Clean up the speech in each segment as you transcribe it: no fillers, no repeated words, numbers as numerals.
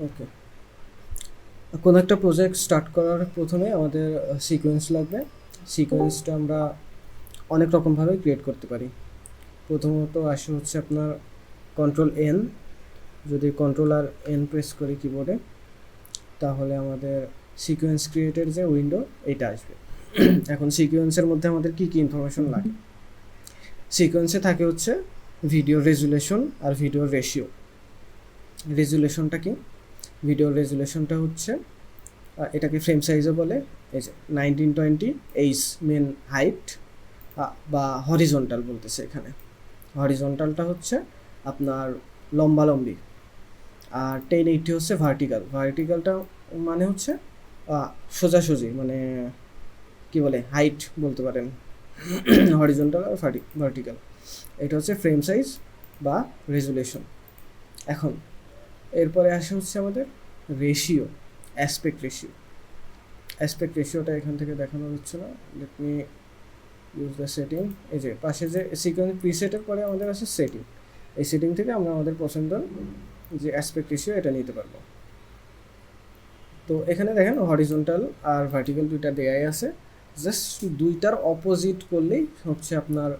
ওকে, কোনো একটা project start করার প্রথমে আমাদের সিকোয়েন্স লাগবে। সিকোয়েন্সটা আমরা অনেক রকমভাবে ক্রিয়েট করতে পারি। প্রথমত আসে হচ্ছে আপনার কন্ট্রোল এন। যদি কন্ট্রোল আর এন প্রেস করি কিবোর্ডে, তাহলে আমাদের সিকোয়েন্স ক্রিয়েটের যে উইন্ডো এটা আসবে। এখন সিকোয়েন্সের মধ্যে আমাদের কি কি ইনফরমেশন লাগে? সিকোয়েন্সে থাকে হচ্ছে ভিডিও রেজুলেশন আর ভিডিও রেশিও। রেজুলেশনটা কি? ভিডিও রেজুলেশনটা হচ্ছে এটাকে ফ্রেম সাইজও বলে। এই যে 1920 এইচ মেন হাইট বা হরিজন্টাল বলতেছে এখানে। হরিজন্টালটা হচ্ছে আপনার লম্বালম্বি, আর 1080 হচ্ছে ভার্টিক্যাল। ভার্টিক্যালটা মানে হচ্ছে সোজাসুজি, মানে কি বলে, হাইট বলতে পারেন। হরিজন্টাল আর ভার্টিক্যাল, এটা হচ্ছে ফ্রেম সাইজ বা রেজুলেশন। এখন এরপরে আসে হচ্ছে আমাদের রেশিও, অ্যাসপেক্ট রেশিও। অ্যাসপেক্ট রেশিওটা এখান থেকে দেখানো হচ্ছে না, let me use the setting. এই যে পাশে যে সিকোয়েন্স প্রিসেটের পরে আমাদের আছে সেটিং, এই সেটিং থেকে আমরা আমাদের পছন্দের যে অ্যাসপেক্ট রেশিও এটা নিতে পারবো। তো এখানে দেখেন হরিজন্টাল আর ভার্টিক্যাল দুইটা দেয়াই আছে, জাস্ট দুইটার অপোজিট করলেই হচ্ছে আপনার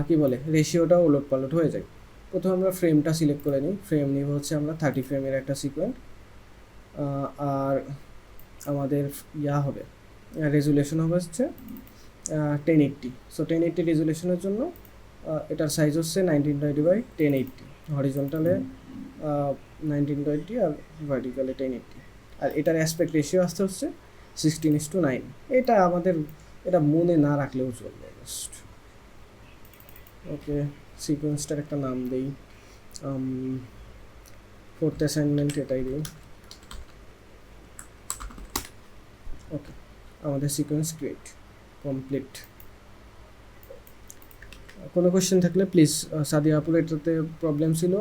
কি বলে, রেশিওটা ওলট পালট হয়ে যায়। প্রথমে আমরা ফ্রেমটা সিলেক্ট করে নিই। ফ্রেম নিব হচ্ছে আমরা 30 ফ্রেমের একটা সিকোয়েন্স, আর আমাদের হবে রেজুলেশন হবে হচ্ছে 1080। সো 1080 রেজুলেশনের জন্য এটার সাইজ হচ্ছে 1920/1080, হরিজন্টালে 1920 আর ভার্টিক্যালে 1080। আর এটার অ্যাসপেক্ট রেশিও আসতে হচ্ছে 16:9। এটা আমাদের এটা মনে না রাখলেও চলবে জাস্ট। ওকে, সিকোয়েন্সটার একটা নাম দেই, ফোর্থ অ্যাসাইনমেন্ট এটাই দিই। ওকে, আমাদের সিকোয়েন্স ক্রিয়েট কমপ্লিট। কোনো কোয়েশ্চেন থাকলে প্লিজ, সাদিয়া আপুর এটাতে প্রবলেম ছিল,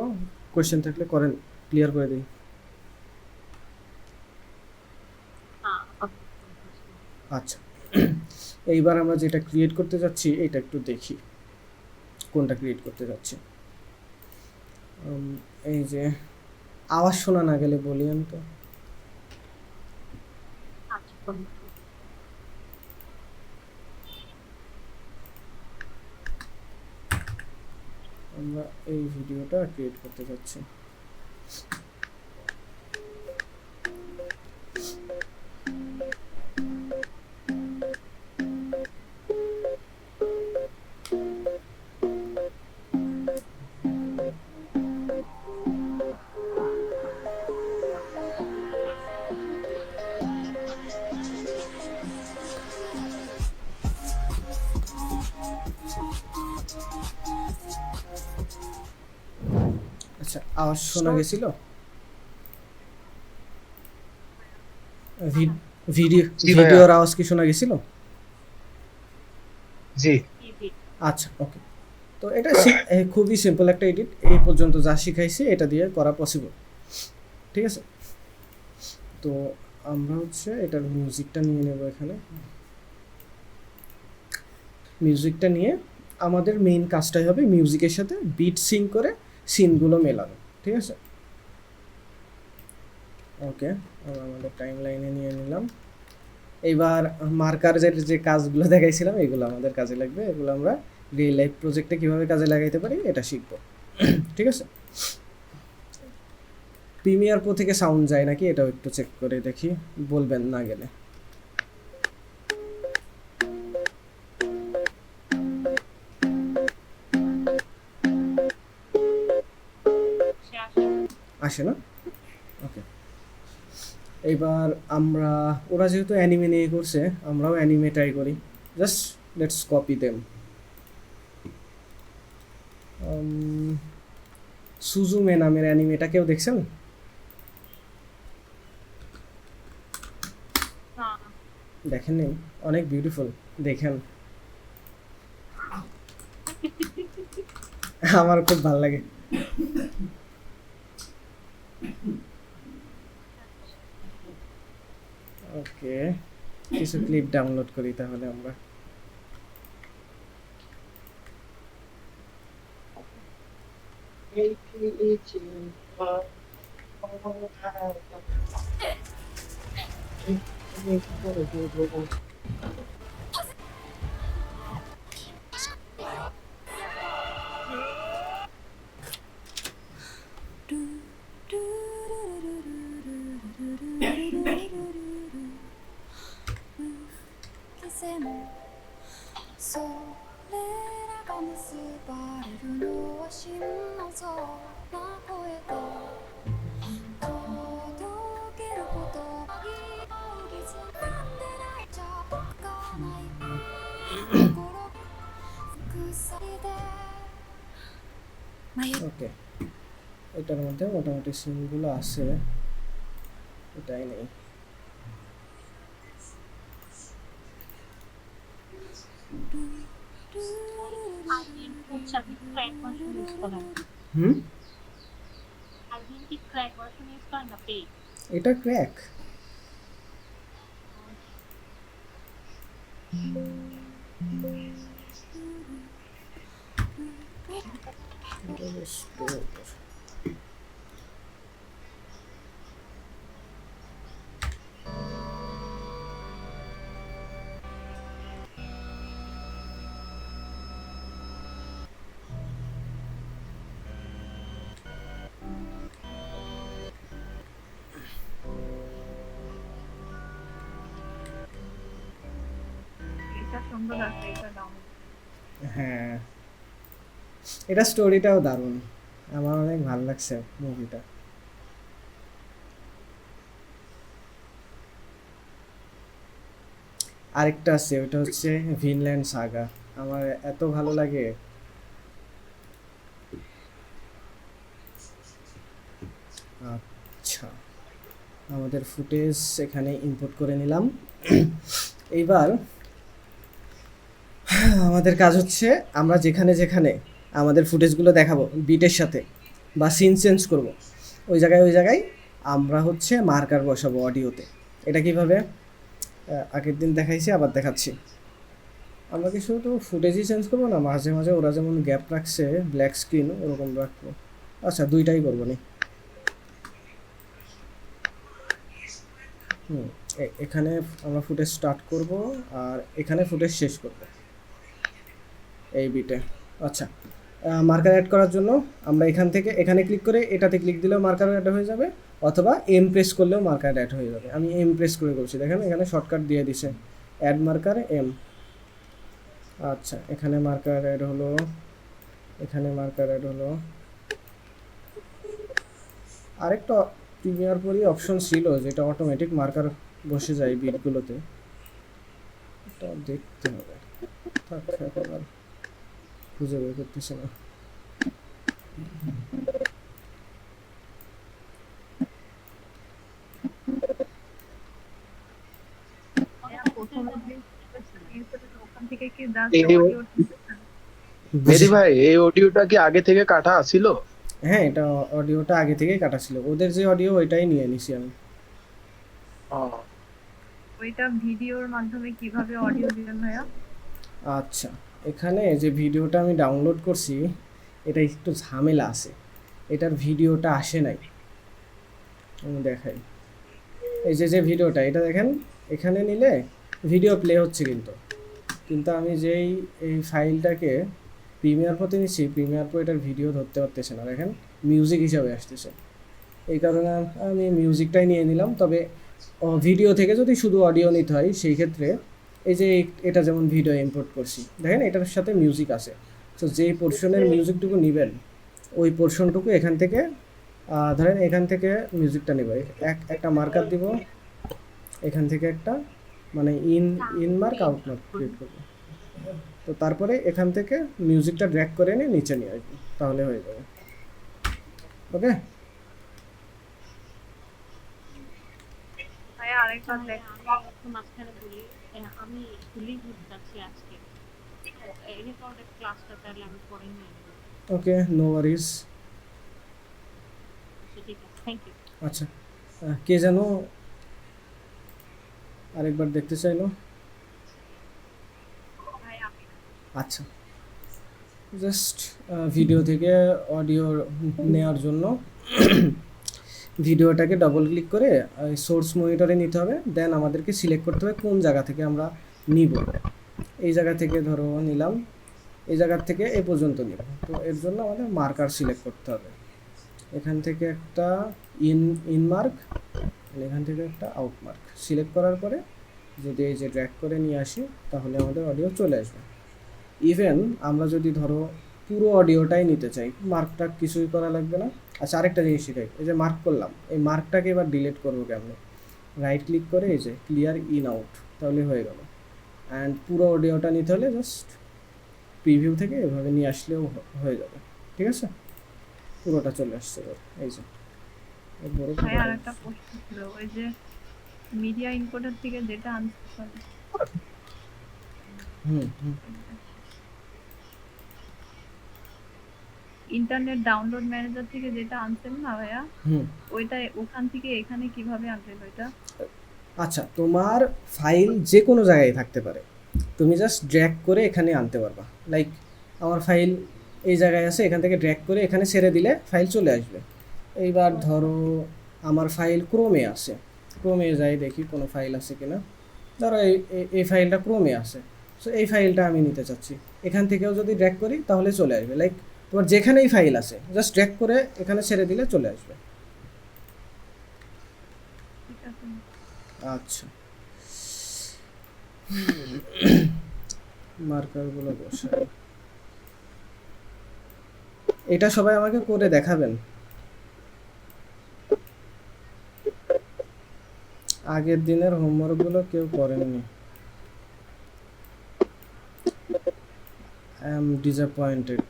কোয়েশ্চেন থাকলে করেন, ক্লিয়ার করে দিই। আচ্ছা, এইবার আমরা যেটা ক্রিয়েট করতে যাচ্ছি এটা একটু দেখি কোনটা ক্রিয়েট করতে যাচ্ছি। এই যে আওয়াজ শোনা না গেলে বলি আমি তো। আমরা এই ভিডিওটা ক্রিয়েট করতে যাচ্ছি। আচ্ছা, আওয়াজ শোনা গেছিল? ভিডিওর আওয়াজ কি শোনা গেছিল? জি। আচ্ছা, ওকে। তো এটা খুবই সিম্পল একটা এডিট, এই পর্যন্ত যা শিখাইছি এটা দিয়ে করা পসিবল, ঠিক আছে? তো আমরা হচ্ছে এটার মিউজিকটা নিয়ে নেব। এখানে মিউজিকটা নিয়ে আমাদের মেইন কাজটাই হবে মিউজিকের সাথে বিট সিং করে সিনগুলো মেলানো, ঠিক আছে? ওকে, আমরা আমাদের টাইম লাইনে নিয়ে নিলাম। এইবার মার্কারের যে কাজগুলো দেখাইছিলাম এগুলো আমাদের কাজে লাগবে, এগুলো আমরা রিয়েল লাইফ প্রজেক্টে কীভাবে কাজে লাগাইতে পারি এটা শিখবো, ঠিক আছে? প্রিমিয়ার প্রো থেকে সাউন্ড যায় নাকি এটাও একটু চেক করে দেখি, বলবেন না গেলে। আসে না? ওকে, এবার আমরা, ওরা যেহেতু অ্যানিমে নিয়ে করছে আমরাও অ্যানিমে ট্রাই করি। Just let's copy them. Suzume নামের অ্যানিমেটা কেউ দেখছেন? দেখেননি? অনেক বিউটিফুল, দেখেন। আমার খুব ভালো লাগে। ওকে, কিছু ক্লিপ ডাউনলোড করি তাহলে আমরা। それらが結ばれるのは心のぞな声と届けることいいリズムでないじゃがない心腐りでওকে, এটার মধ্যে মোটামুটি সিনগুলো আছে, এটাই নেই। হুম, এটা ক্র্যাক। এটা সুন্দর আছে, এটা ডাউনলোড। হ্যাঁ, এটা স্টোরিটাও দারুণ, আমার অনেক ভালো লাগছে মুভিটা। আরেকটা আছে, ওটা হচ্ছে ভিনল্যান্ড সাগা, আমার এত ভালো লাগে। আচ্ছা, আমাদের ফুটেজ এখানে ইম্পোর্ট করে নিলাম। এইবার আমাদের কাজ হচ্ছে আমরা যেখানে যেখানে আমাদের ফুটেজগুলো দেখাবো বিটের সাথে বা সিন চেঞ্জ করব, ওই জায়গায় আমরা হচ্ছে মার্কার বসাবো অডিওতে। এটা কিভাবে আগের দিন দেখাইছি, আবার দেখাচ্ছি। আমরা কি শুধু ফুটেজই চেঞ্জ করবো না, মাঝে মাঝে ওরা যেমন গ্যাপ রাখছে ব্ল্যাক স্ক্রিন ওরকম রাখবো। আচ্ছা, দুইটাই করবো নি। এখানে আমরা ফুটেজ স্টার্ট করব আর এখানে ফুটেজ শেষ করব এই বিটে। আচ্ছা, মার্কার অ্যাড করার জন্য আমরা এখান থেকে এখানে ক্লিক করে এটাতে ক্লিক দিলেও মার্কার অ্যাড হয়ে যাবে, অথবা এম প্রেস করলেও মার্কার অ্যাড হয়ে যাবে। আমি এম প্রেস করে করছি, দেখেন এখানে শর্টকাট দিয়ে দিছে অ্যাড মার্কার এম। আচ্ছা, এখানে মার্কার অ্যাড হলো, এখানে মার্কার অ্যাড হলো। আরেকটা প্রিমিয়ার পরই অপশন ছিল যেটা অটোমেটিক মার্কার বসে যায় বিটগুলোতে, এটা দেখতে হবে। থাক, এখন আর খুঁজে বের করতেছি না। প্রথমে যে ওখান থেকে কি জাস্ট অডিও? মেহেদি ভাই, এই অডিওটা কি আগে থেকে কাটা ছিল? হ্যাঁ, এটা অডিওটা আগে থেকেই কাটা ছিল, ওদের যে অডিও ওইটাই নিয়ে নিছি আমি। ওইটা ভিডিওর মাধ্যমে কিভাবে অডিও দিবেন ভাইয়া? আচ্ছা, এখানে যে ভিডিওটা আমি ডাউনলোড করছি এটা একটু ঝামেলা আছে, এটার ভিডিওটা আসে নাই। আমি দেখাই, এই যে ভিডিওটা এটা দেখেন, এখানে নিলে ভিডিও প্লে হচ্ছে, কিন্তু আমি যেই এই ফাইলটাকে প্রিমিয়ার প্রোতে নিচ্ছি, প্রিমিয়ার প্রো এটার ভিডিও ধরতে পারতেছে না, দেখেন মিউজিক হিসাবে আসতেছে। এই কারণে আমি মিউজিকটাই নিয়ে নিলাম। তবে ভিডিও থেকে যদি শুধু অডিও নিতে হয় সেই ক্ষেত্রে এই যে এটা যেমন ভিডিও ইম্পোর্ট করছি, দেখেন এটার সাথে মিউজিক আছে। তো যেই পোর্শনের মিউজিকটুকু নেবেন ওই পোর্শনটুকু এখান থেকে ধরেন এখান থেকে মিউজিকটা নেব, একটা মার্কার দিব, এখান থেকে একটা মানে in mark out mark create করবো। তো তারপরে এখান থেকে মিউজিকটা ড্র্যাগ করে এনে নিচে নিয়ে আসবো, তাহলে হয়ে যাবে। ওকে, ভাইয়া আরেকবার দেখ। মাঝখানে বলি, আমি ভুলেই ভুলতে যাচ্ছি আজকে রেকর্ডেড ক্লাসটা, তাহলে আমি পরে নিয়ে নেব। ওকে, নো ওয়ারিজ। ঠিক আছে, থ্যাংক ইউ। আচ্ছা, কে যেন আরেকবার দেখতে চাইলো? ভাইয়া আচ্ছা, জাস্ট ভিডিও থেকে অডিও নেওয়ার জন্য ভিডিওটাকে ডবল ক্লিক করে সোর্স মনিটরে নিতে হবে, দেন আমাদেরকে সিলেক্ট করতে হবে কোন জায়গা থেকে আমরা নিব। এই জায়গা থেকে ধরো নিলাম, এই জায়গা থেকে এ পর্যন্ত নিব, তো এর জন্য আমাদের মার্কার সিলেক্ট করতে হবে। এখান থেকে একটা ইন মার্ক, এখান থেকে একটা আউট মার্ক সিলেক্ট করার পরে যদি এই যে ড্র্যাগ করে নিয়ে আসি তাহলে আমাদের অডিও চলে আসবে। ইভেন আমরা যদি ধরো পুরো অডিওটাই নিতে চাই, মার্কটা কিছুই করা লাগবে না। আচ্ছা, আরেকটা জিনিস শিখাই, এই যে মার্ক করলাম, এই মার্কটাকে এবার ডিলিট করবো কেমন? রাইট ক্লিক করে এই যে ক্লিয়ার ইন আউট, তাহলে হয়ে গেল। অ্যান্ড পুরো অডিওটা নিতে হলে জাস্ট প্রিভিউ থেকে এভাবে নিয়ে আসলেও হয়ে যাবে, ঠিক আছে? পুরোটা চলে আসছে এবার, এই যে এরপরে ভাই আর পুরোটা। একটা প্রশ্ন ছিল, ওই যে মিডিয়া ইনকোডার থেকে যেটা আনতে পারে, হুম হুম ইন্টারনেট ডাউনলোড ম্যানেজার থেকে যেটা আনছেন না ভাইয়া, হুম ওইটা ওখান থেকে এখানে কিভাবে আনবেন ওইটা? আচ্ছা, তোমার ফাইল যে কোনো জায়গায় থাকতে পারে, তুমি জাস্ট ড্র্যাগ করে এখানে আনতে পারবা। লাইক আমার ফাইল এই জায়গায় আছে, এখান থেকে ড্র্যাগ করে এখানে ছেড়ে দিলে ফাইল চলে আসবে। এইবার ধরো আমার ফাইল ক্রোমে আছে, ক্রোমে যাই দেখি কোনো ফাইল আছে কিনা। ধরো এই ফাইলটা ক্রোমে আছে, সো এই ফাইলটা আমি নিতে চাচ্ছি, এখান থেকেও যদি ড্র্যাগ করি তাহলে চলে আসবে। লাইক তোমার যেখানেই ফাইল আছে জাস্ট ড্র্যাগ করে এখানে ছেড়ে দিলে চলে আসবে। ঠিক আছে। আচ্ছা, মার্কারগুলো বসাই। এটা সবাই আমাকে করে দেখাবেন। আগের দিনের হোমওয়ার্কগুলো কেউ করেননি, আই এম ডিসঅ্যাপয়েন্টেড।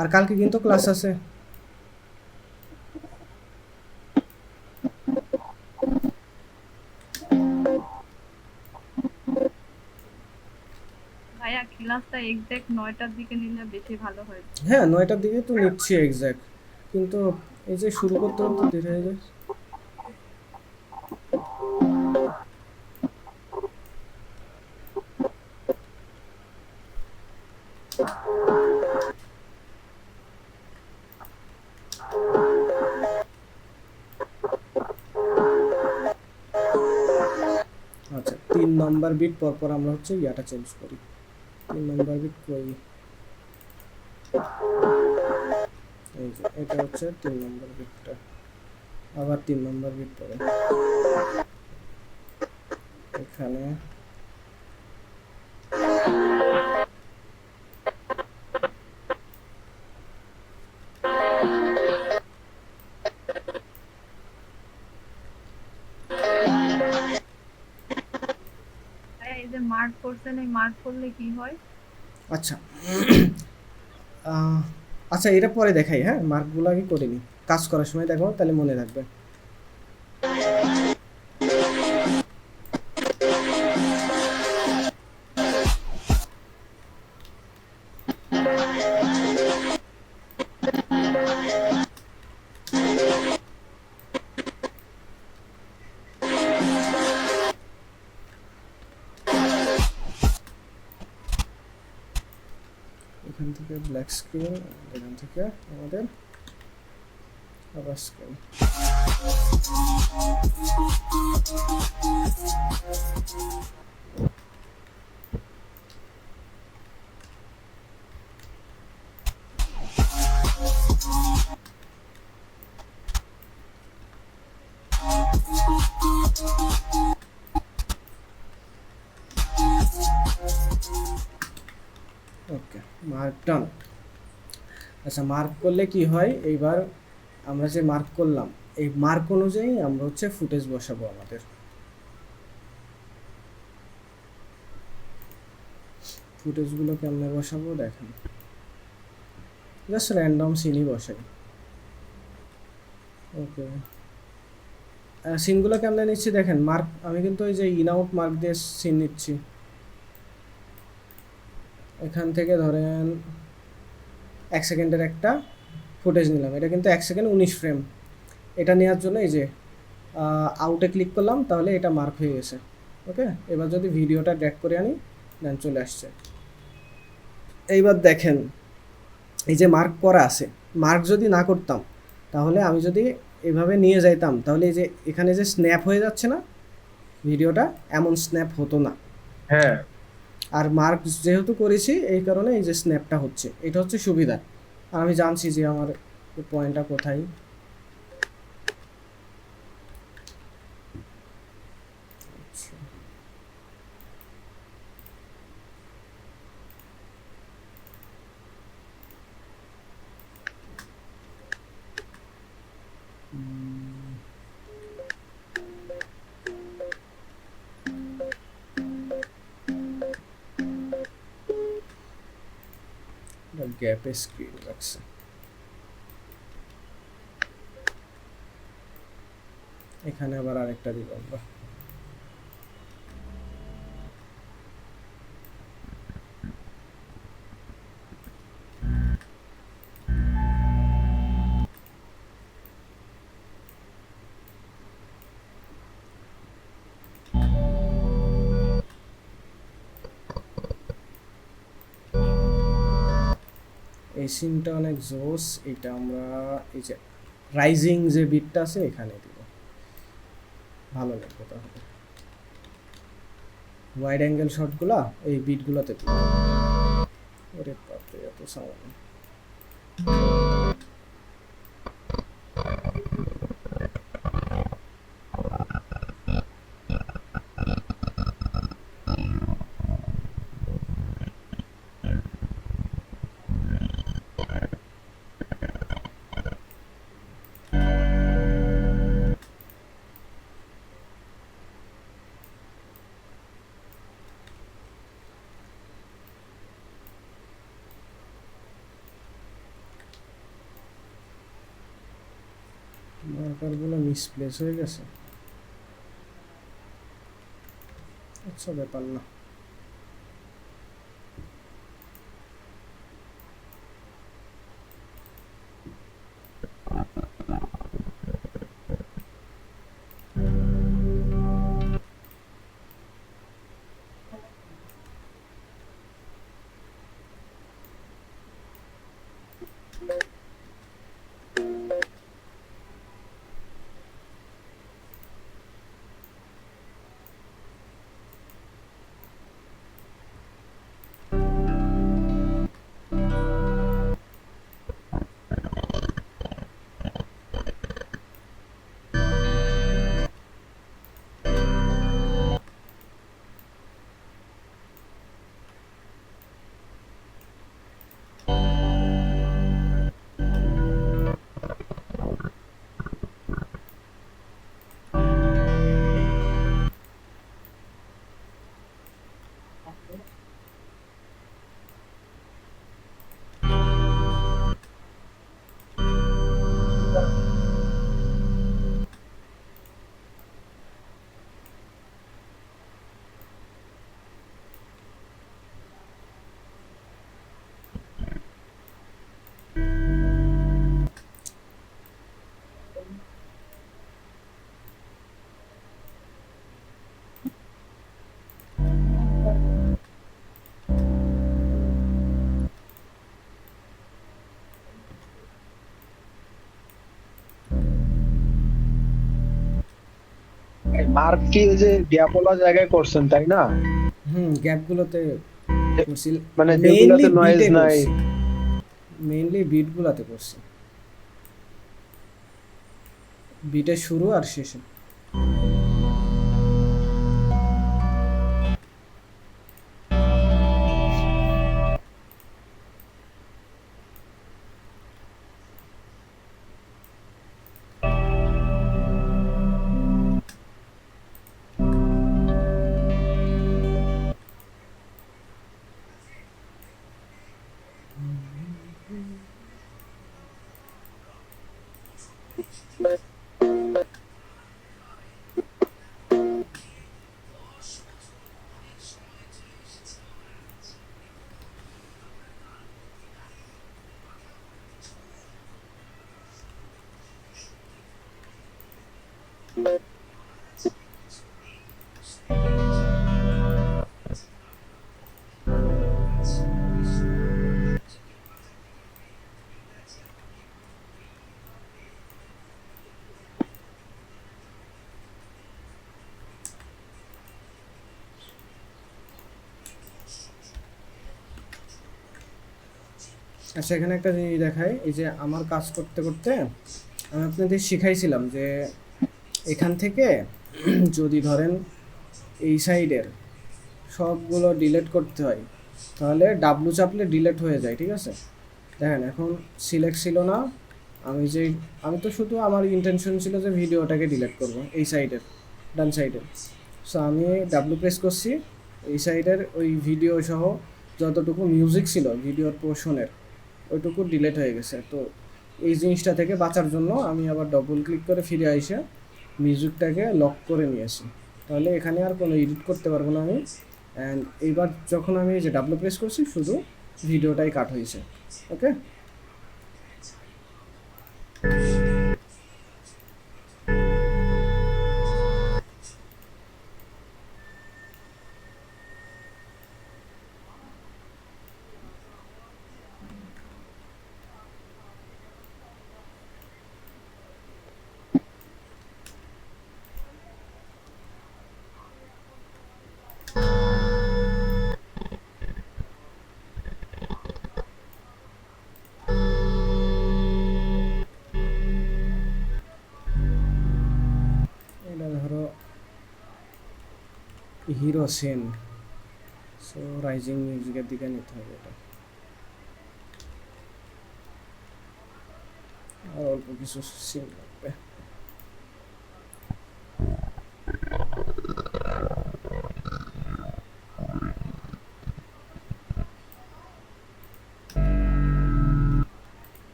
আর কালকে কিন্তু ক্লাস আছে। ভাইয়া ক্লাসটা এক্সাক্ট 9টার দিকে নিলে বেশি ভালো হয়। হ্যাঁ, 9টার দিকে তো নিচ্ছি এক্স্যাক্ট, কিন্তু এই যে শুরু করতে করতে দেরি হয়ে যায়। আচ্ছা, 3 নম্বর বিট পর পর আমরা হচ্ছে ইয়াটা চেঞ্জ করি। 3 নম্বর বিট কই? এই যে এটা হচ্ছে 3 নম্বর বিটটা, আবার 3 নম্বর বিট পরে এখানে। ভাইয়া এই যে মার্ক করছেন, এই মার্ক করলে কি হয়? আচ্ছা, আচ্ছা এটা পরে দেখাই, হ্যাঁ মার্কগুলো আগে করে নিই, কাজ করার সময় দেখো তাহলে মনে থাকবে। এখান থেকে ব্ল্যাক স্ক্রিন, এখান থেকে আমাদের আবার স্ক্রিন। ওকে, মার্ক ডান। আচ্ছা, মার্ক করলে কি হয়, এইবার আমরা যে মার্ক করলাম এই মার্ক অনুযায়ী আমরা হচ্ছে ফুটেজ বসাবো। আমাদের ফুটেজগুলো কেমনে বসাবো দেখেন, জাস্ট র্যান্ডম সিনই বসাই। ওকে, সিনগুলো কেমনে নিচ্ছি দেখেন, মার্ক আমি কিন্তু ওই যে ইন আউট মার্ক দিয়ে সিন নিচ্ছি। এখান থেকে ধরেন 1 সেকেন্ডের একটা ফুটেজ নিলাম, এটা কিন্তু 1 সেকেন্ড 19 ফ্রেম। এটা নেওয়ার জন্য এই যে আউটে ক্লিক করলাম, তাহলে এটা মার্ক হয়ে গেছে। ওকে, এবার যদি ভিডিওটা ড্র্যাগ করে আনি, দেন চলে আসছে। এইবার দেখেন এই যে মার্ক করা আছে, মার্ক যদি না করতাম তাহলে আমি যদি এভাবে নিয়ে যাইতাম তাহলে এই যে এখানে যে স্ন্যাপ হয়ে যাচ্ছে না ভিডিওটা, এমন স্ন্যাপ হতো না। হ্যাঁ, আর মার্ক যেহেতু করেছি এই কারণে এই যে স্ন্যাপটা হচ্ছে, এটা হচ্ছে সুবিধা। আর আমি জানছি যে আমার পয়েন্টটা কোথায়। গ্যাপে স্ক্রিন রাখছে। এখানে আবার আরেকটা দিব আমরা। এই সিনটা অনেক জোস, এটা আমরা এই যে রাইজিং যে বিটটা আছে এখানে দিব, ভালো লাগবে তাহলে। ওয়াইড অ্যাঙ্গেল শটগুলা এই বিটগুলোতে দিব। ওরে বাপরে এত সাউন্ড। মার্কারগুলো মিসপ্লেস হয়ে গেছে, আচ্ছা ব্যাপার না। মার্ক কি ওই যে গ্যাপওয়ালা জায়গায় করছেন তাই না? গ্যাপগুলোতে করছি, মানে মেইনলি যেগুলোতে নয়েজ বিটে নাই। করছি, মেইনলি বিটগুলোতে করছি, বিটের শুরু আর শেষে। আচ্ছা এখানে একটা জিনিস দেখাই, এই যে আমার কাজ করতে করতে আমি আপনাদের শিখাইছিলাম যে এখান থেকে যদি ধরেন এই সাইডের সবগুলো ডিলিট করতে হয়, তাহলে ডাব্লু চাপলে ডিলিট হয়ে যায়, ঠিক আছে। দেখেন এখন সিলেক্ট ছিল না, আমি তো শুধু আমার ইন্টেনশন ছিল যে ভিডিওটাকে ডিলিট করব এই সাইডের ডান সাইডের। সো আমি ডাব্লু প্রেস করছি, এই সাইডের ওই ভিডিও সহ যতটুকু মিউজিক ছিল ভিডিওর পোর্শনের ওইটুকু ডিলিট হয়ে গেছে। তো এই জিনিসটা থেকে বাঁচার জন্য আমি আবার ডবল ক্লিক করে ফিরে এসে মিউজিকটাকে লক করে নিয়েছি, তাহলে এখানে আর কোনো এডিট করতে পারবো না আমি। অ্যান্ড এইবার যখন আমি এই যে ডাব্লু প্রেস করছি শুধু ভিডিওটাই কাট হয়েছে। ওকে, এটা ধরো হিরো সেন, সো রাইজিং মিউজিকের দিকে নিতে হবে এটা। আর অল্প কিছু সিন লাগবে।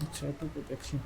আচ্ছা এটুকু দেখি।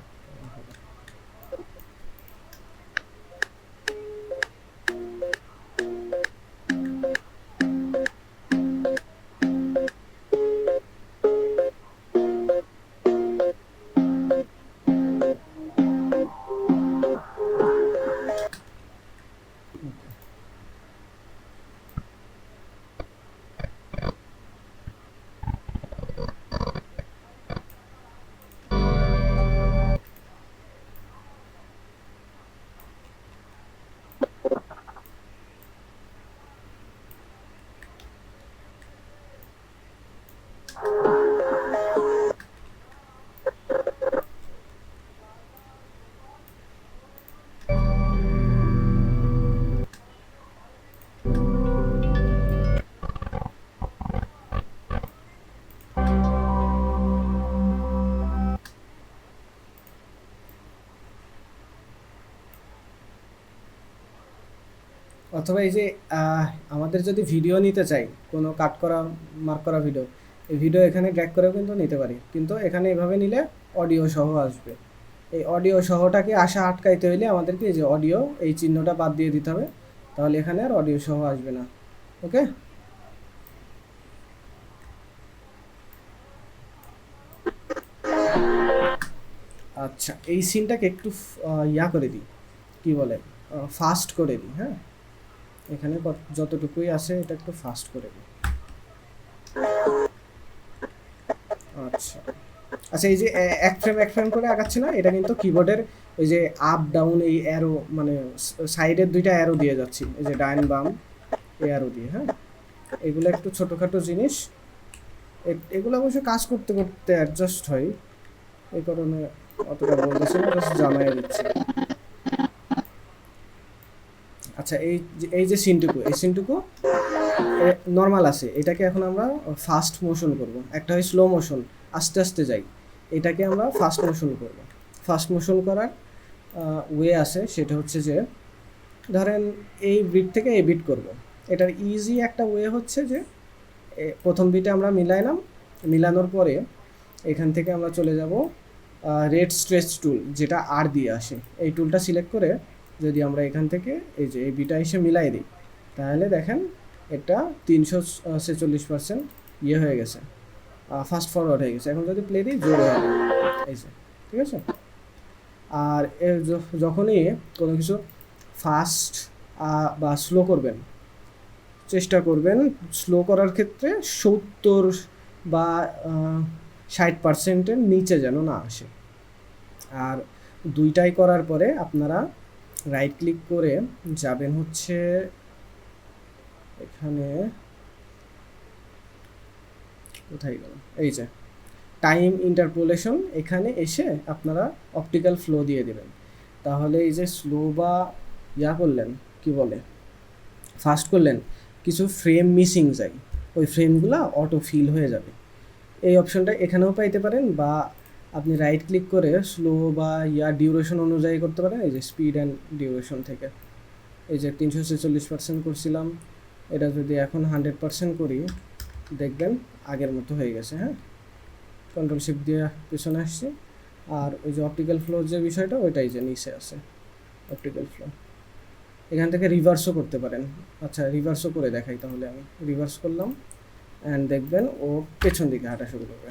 অথবা এই যে আমাদের যদি ভিডিও নিতে চাই, কোনো কাট করা মার্ক করা ভিডিও, এই ভিডিও এখানে ড্র্যাগ করেও কিন্তু নিতে পারি, কিন্তু এখানে এভাবে নিলে অডিও সহ আসবে। এই অডিও সহটাকে আসা আটকাইতে হইলে আমাদেরকে এই যে অডিও এই চিহ্নটা বাদ দিয়ে দিতে হবে, তাহলে এখানে আর অডিও সহ আসবে না। ওকে, আচ্ছা এই সিনটাকে একটু ইয়া করে দিই, কি বলে ফাস্ট করে দিই। হ্যাঁ, এখানে যতটুকুই আছে এটা একটু ফাস্ট করে দিই। আচ্ছা আচ্ছা, এই যে এক ফ্রেম করে আগাচ্ছে না, এটা কিন্তু কিবোর্ডের ওই যে আপ ডাউন এই অ্যারো, মানে সাইডের দুইটা অ্যারো দিয়ে যাচ্ছি, এই যে ডাইন বাম এই অ্যারো দিয়ে। হ্যাঁ, এগুলো একটু ছোটোখাটো জিনিস, এগুলো অবশ্য কাজ করতে করতে অ্যাডজাস্ট হয়, এই কারণে অতটা বলতেছি না, জাস্ট জানাই দিচ্ছি। আচ্ছা এই যে সিনটুকু, এই সিনটুকু নর্মাল আছে, এটাকে এখন আমরা ফাস্ট মোশন করব। একটা হয় স্লো মোশন, আস্তে আস্তে যাই, এটাকে আমরা ফাস্ট মোশন করব। ফাস্ট মোশন করার ওয়ে আছে, সেটা হচ্ছে যে ধরেন এই বিট থেকে এই বিট করব। এটার ইজি একটা ওয়ে হচ্ছে যে প্রথম বিটে আমরা মিলাইলাম, মিলানোর পরে এখান থেকে আমরা চলে যাব রেড স্ট্রেচ টুল, যেটা আর দিয়ে আসে, এই টুলটা সিলেক্ট করে যদি আমরা এখান থেকে এই যে এই বিটা এসে মিলাই দিই, তাহলে দেখেন এটা 346% ইয়ে হয়ে গেছে, ফাস্ট ফরওয়ার্ড হয়ে গেছে। এখন যদি প্লে দিই জোরে হবে, এই যে, ঠিক আছে। আর যখনই কোনো কিছু ফাস্ট বা স্লো করবেন, চেষ্টা করবেন স্লো করার ক্ষেত্রে 70 বা 60%-এর নিচে যেন না আসে। আর দুইটাই করার পরে আপনারা রাইট ক্লিক করে যাবেন হচ্ছে এখানে, কোথায় গেল, এই যে টাইম ইন্টারপোলেশন, এখানে এসে আপনারা অপটিক্যাল ফ্লো দিয়ে দেবেন। তাহলে এই যে স্লো বা করলেন, কি বলে, ফাস্ট করলেন, কিছু ফ্রেম মিসিং যায়, ওই ফ্রেমগুলো অটো ফিল হয়ে যাবে। এই অপশনটা এখানেও পাইতে পারেন, বা আপনি রাইট ক্লিক করে স্লো বা ডিউরেশন অনুযায়ী করতে পারেন। এই যে স্পিড অ্যান্ড ডিউরেশন থেকে এই যে 346% করছিলাম, এটা যদি এখন 100% করি দেখবেন আগের মতো হয়ে গেছে। হ্যাঁ, কন্ট্রোল শিফট দিয়ে পিছনে আসছি। আর ওই যে অপটিক্যাল ফ্লো যে বিষয়টা, ওইটাই যে নিচে আছে অপটিক্যাল ফ্লো। এখান থেকে রিভার্সও করতে পারেন। আচ্ছা, রিভার্সও করে দেখাই তাহলে। আমি রিভার্স করলাম অ্যান্ড দেখবেন ও পেছন দিকে হাঁটা শুরু করবে।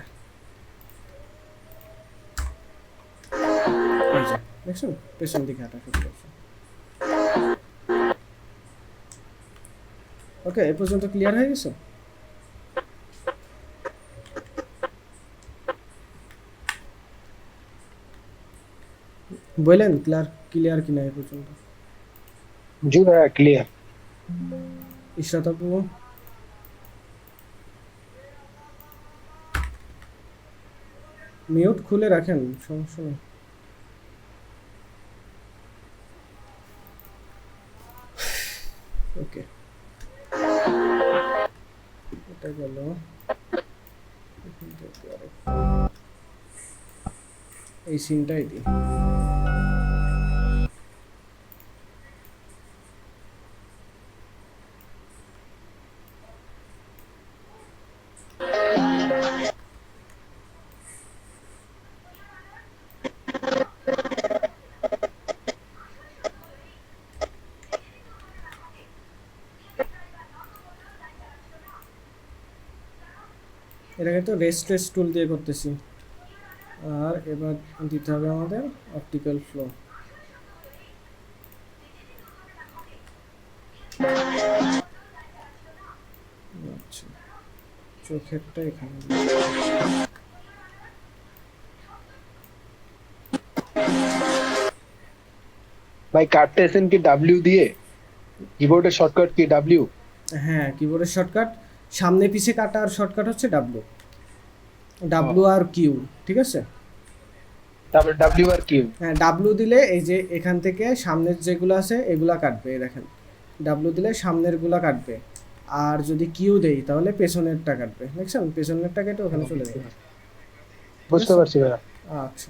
এই যে দেখছেন, পেছন দিকে হাঁটা শুরু করছে। ওকে, এ পর্যন্ত ক্লিয়ার হয়ে গেছে? বললেন ক্লিয়ার কিনা এ পর্যন্ত? জি ভাইয়া ক্লিয়ার। ইশরাত আপু, মিউট খুলে রাখেন, সমস্যা নেই। ওকে, এটা গেল। এই সিনটাই দিই। এটা কিন্তু রেস্ট টুল দিয়ে করতেছি। আর এবার দিতে হবে আমাদের অপটিক্যাল ফ্লো। আচ্ছা, চোখেরটা এখানে। ভাই কাটতেছেন কি ডাব্লিউ দিয়ে? কিবোর্ডের শর্টকাট কি ডাব্লিউ? হ্যাঁ, কিবোর্ডের শর্টকাট সামনে পিছে কাটার শর্টকাট হচ্ছে ডাব্লু আর কিউ, ঠিক আছে? তারপর ডাব্লিউ আর কিউ। হ্যাঁ, ডাব্লু দিলে এই যে এখান থেকে সামনের যেগুলো আছে এগুলা কাটবে, এই দেখেন ডাব্লু দিলে সামনেরগুলা কাটবে। আর যদি কিউ দেই তাহলে পেছনেরটা কাটবে, দেখছেন? পেছনেরটা কেটে ওখানে চলে যাবে। বুঝতে পারছি ভাইয়া। আচ্ছা,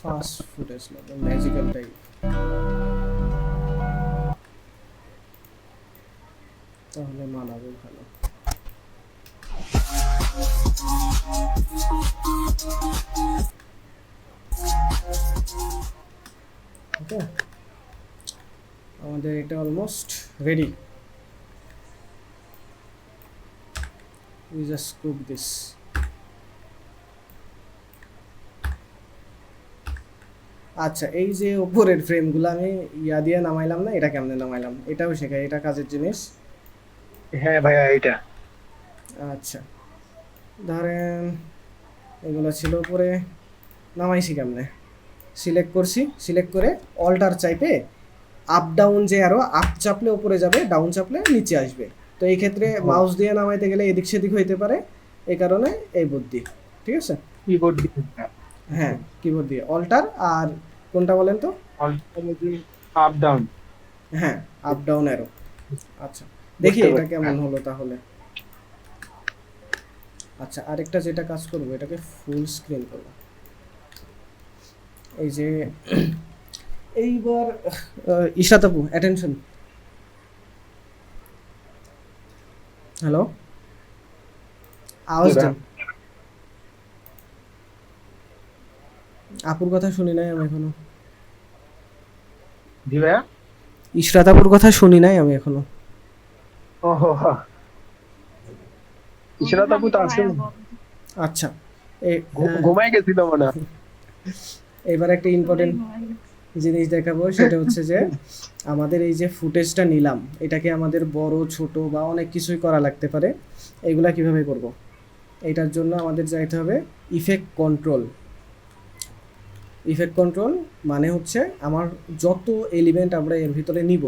ফাস্ট ফুটেজ লাগে, ম্যাজিক্যাল টাইপ, তাহলে মানাবে ভালো। ওকে, আমাদের এটা almost ready. We just cook this. আচ্ছা, এই যে উপরের ফ্রেমগুলো আমি দিয়ে নামাইলাম না, এটা কেমনে নামাইলাম এটাও শেখাই, এটা কাজের জিনিস। হ্যাঁ ভাইয়া এইটা। আচ্ছা, ধরেন এগুলো ছিল উপরে, নামাইছি কেমনে, সিলেক্ট করছি, সিলেক্ট করে অল্টার চাইপে আপ ডাউন, যে আরো আপ চাপলে উপরে যাবে, ডাউন চাপলে নিচে আসবে। তো এই ক্ষেত্রে মাউস দিয়ে নামাইতে গেলে এদিক সেদিক হইতে পারে, এই কারণে এই বুদ্ধি, ঠিক আছে? কিবোর্ড হ্যাঁ, কিবোর্ড দিয়ে অল্টার, আর কোনটা বলেন তো? Up down. হ্যাঁ, আপ ডাউন অ্যারো। আচ্ছা, দেখি বুঝতে এটা পারছি। কেমন হলো তাহলে। আচ্ছা, আরেকটা যেটা কাজ করবো, এটাকে ফুল স্ক্রিন করবো। এই যে এইবার ইশরাত আপু অ্যাটেনশন। হ্যালো, আওয়াজ দেন। আপুর কথা শুনি নাই আমি এখনো। জি ভাইয়া। ইশরাত আপুর কথা শুনি নাই আমি এখনো। ওহো, ইশরাত আপু তো আসেন, ভাইয়া বল। আচ্ছা, এই ঘুমাই গেছিল মনে হয়। এবার একটা ইম্পর্টেন্ট জিনিস দেখাবো, সেটা হচ্ছে যে আমাদের এই যে ফুটেজটা নিলাম, এটাকে আমাদের বড় ছোট বা অনেক কিছুই করা লাগতে পারে। এগুলা কিভাবে করব? এটার জন্য আমাদের যাইতে হবে ইফেক্ট কন্ট্রোল। ইফেক্ট কন্ট্রোল মানে হচ্ছে আমার যত এলিমেন্ট আমরা এর ভিতরে নিব,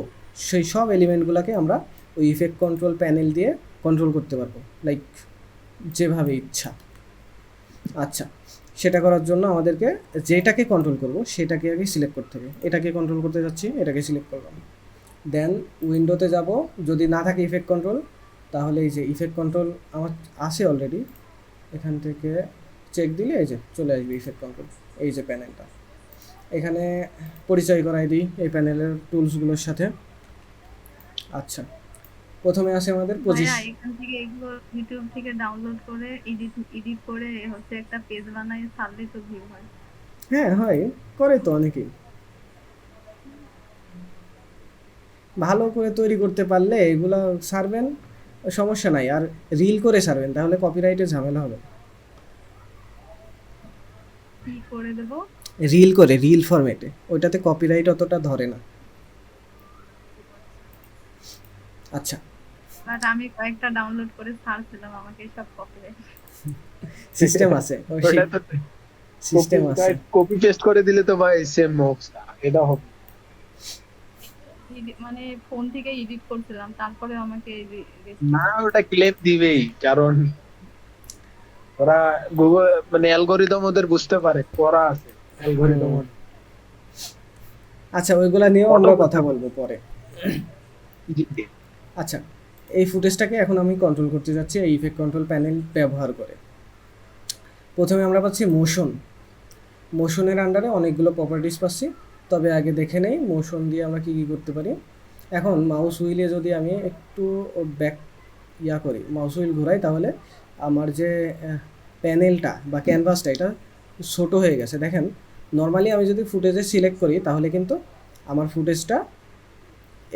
সেই সব এলিমেন্টগুলোকে আমরা ওই ইফেক্ট কন্ট্রোল প্যানেল দিয়ে কন্ট্রোল করতে পারবো, লাইক যেভাবে ইচ্ছা। আচ্ছা, সেটা করার জন্য আমাদেরকে যেটাকে কন্ট্রোল করব সেটাকে আগে সিলেক্ট করতে হবে। এটাকে কন্ট্রোল করতে যাচ্ছি, এটাকে সিলেক্ট করলাম। দেন উইন্ডোতে যাব, যদি না থাকে ইফেক্ট কন্ট্রোল, তাহলে এই যে ইফেক্ট কন্ট্রোল আমার আছে অলরেডি, এখান থেকে চেক দিলে এই যে চলে আসবে ইফেক্ট কন্ট্রোল, এই যে প্যানেলটা। এখানে পরিচয় করাই দিই এই প্যানেলের টুলসগুলোর সাথে। আচ্ছা, প্রথমে আসে আমাদের ভাইয়া পজিশন। এখান থেকে এগুলো ইউটিউব থেকে ডাউনলোড করে এডিট করে হচ্ছে একটা পেজ বানায় ছাড়লে তো ভিউ হয়। হ্যাঁ হয়, করে তো অনেকেই। ভালো করে তৈরি করতে পারলে এগুলো ছাড়বেন, সমস্যা নাই। আর রিল করে ছাড়বেন, তাহলে কপিরাইটের ঝামেলা হবে। কি করে দেবো? রিল করে, রিল ফরম্যাটে, ওইটাতে কপিরাইট অতটা ধরে না। আচ্ছা, বাট আমি কয়েকটা ডাউনলোড করে ছাড়ছিলাম, আমাকে সব কপিরাইট। সিস্টেম আছে, ওই ওটা তো সিস্টেম আছে। কপি পেস্ট করে দিলে তো ভাই সেম অবস্থা, এটা হবে। মানে ফোন থেকে এডিট করছিলাম, তারপরে আমাকে না, ওটা ক্লেম দিবেই, কারণ ওরা গুগল মানে অ্যালগরিদম ওদের বুঝতে পারে করা আছে অ্যালগরিদম। আচ্ছা, ওইগুলা নিয়েও আমরা কথা বলবো পরে। আচ্ছা, এই ফুটেজটাকে এখন আমি কন্ট্রোল করতে যাচ্ছি এই ইফেক্ট কন্ট্রোল প্যানেল ব্যবহার করে। প্রথমে আমরা পাচ্ছি মোশন। মোশনের আন্ডারে অনেকগুলো প্রপার্টিস পাচ্ছি, তবে আগে দেখে নেই মোশন দিয়ে আমরা কী কী করতে পারি। এখন মাউস হুইলে যদি আমি একটু ব্যাক করি, মাউস হুইল ঘোরাই, তাহলে আমার যে প্যানেলটা বা ক্যানভাসটা এটা ছোটো হয়ে গেছে। দেখেন, নর্মালি আমি যদি ফুটেজে সিলেক্ট করি তাহলে কিন্তু আমার ফুটেজটা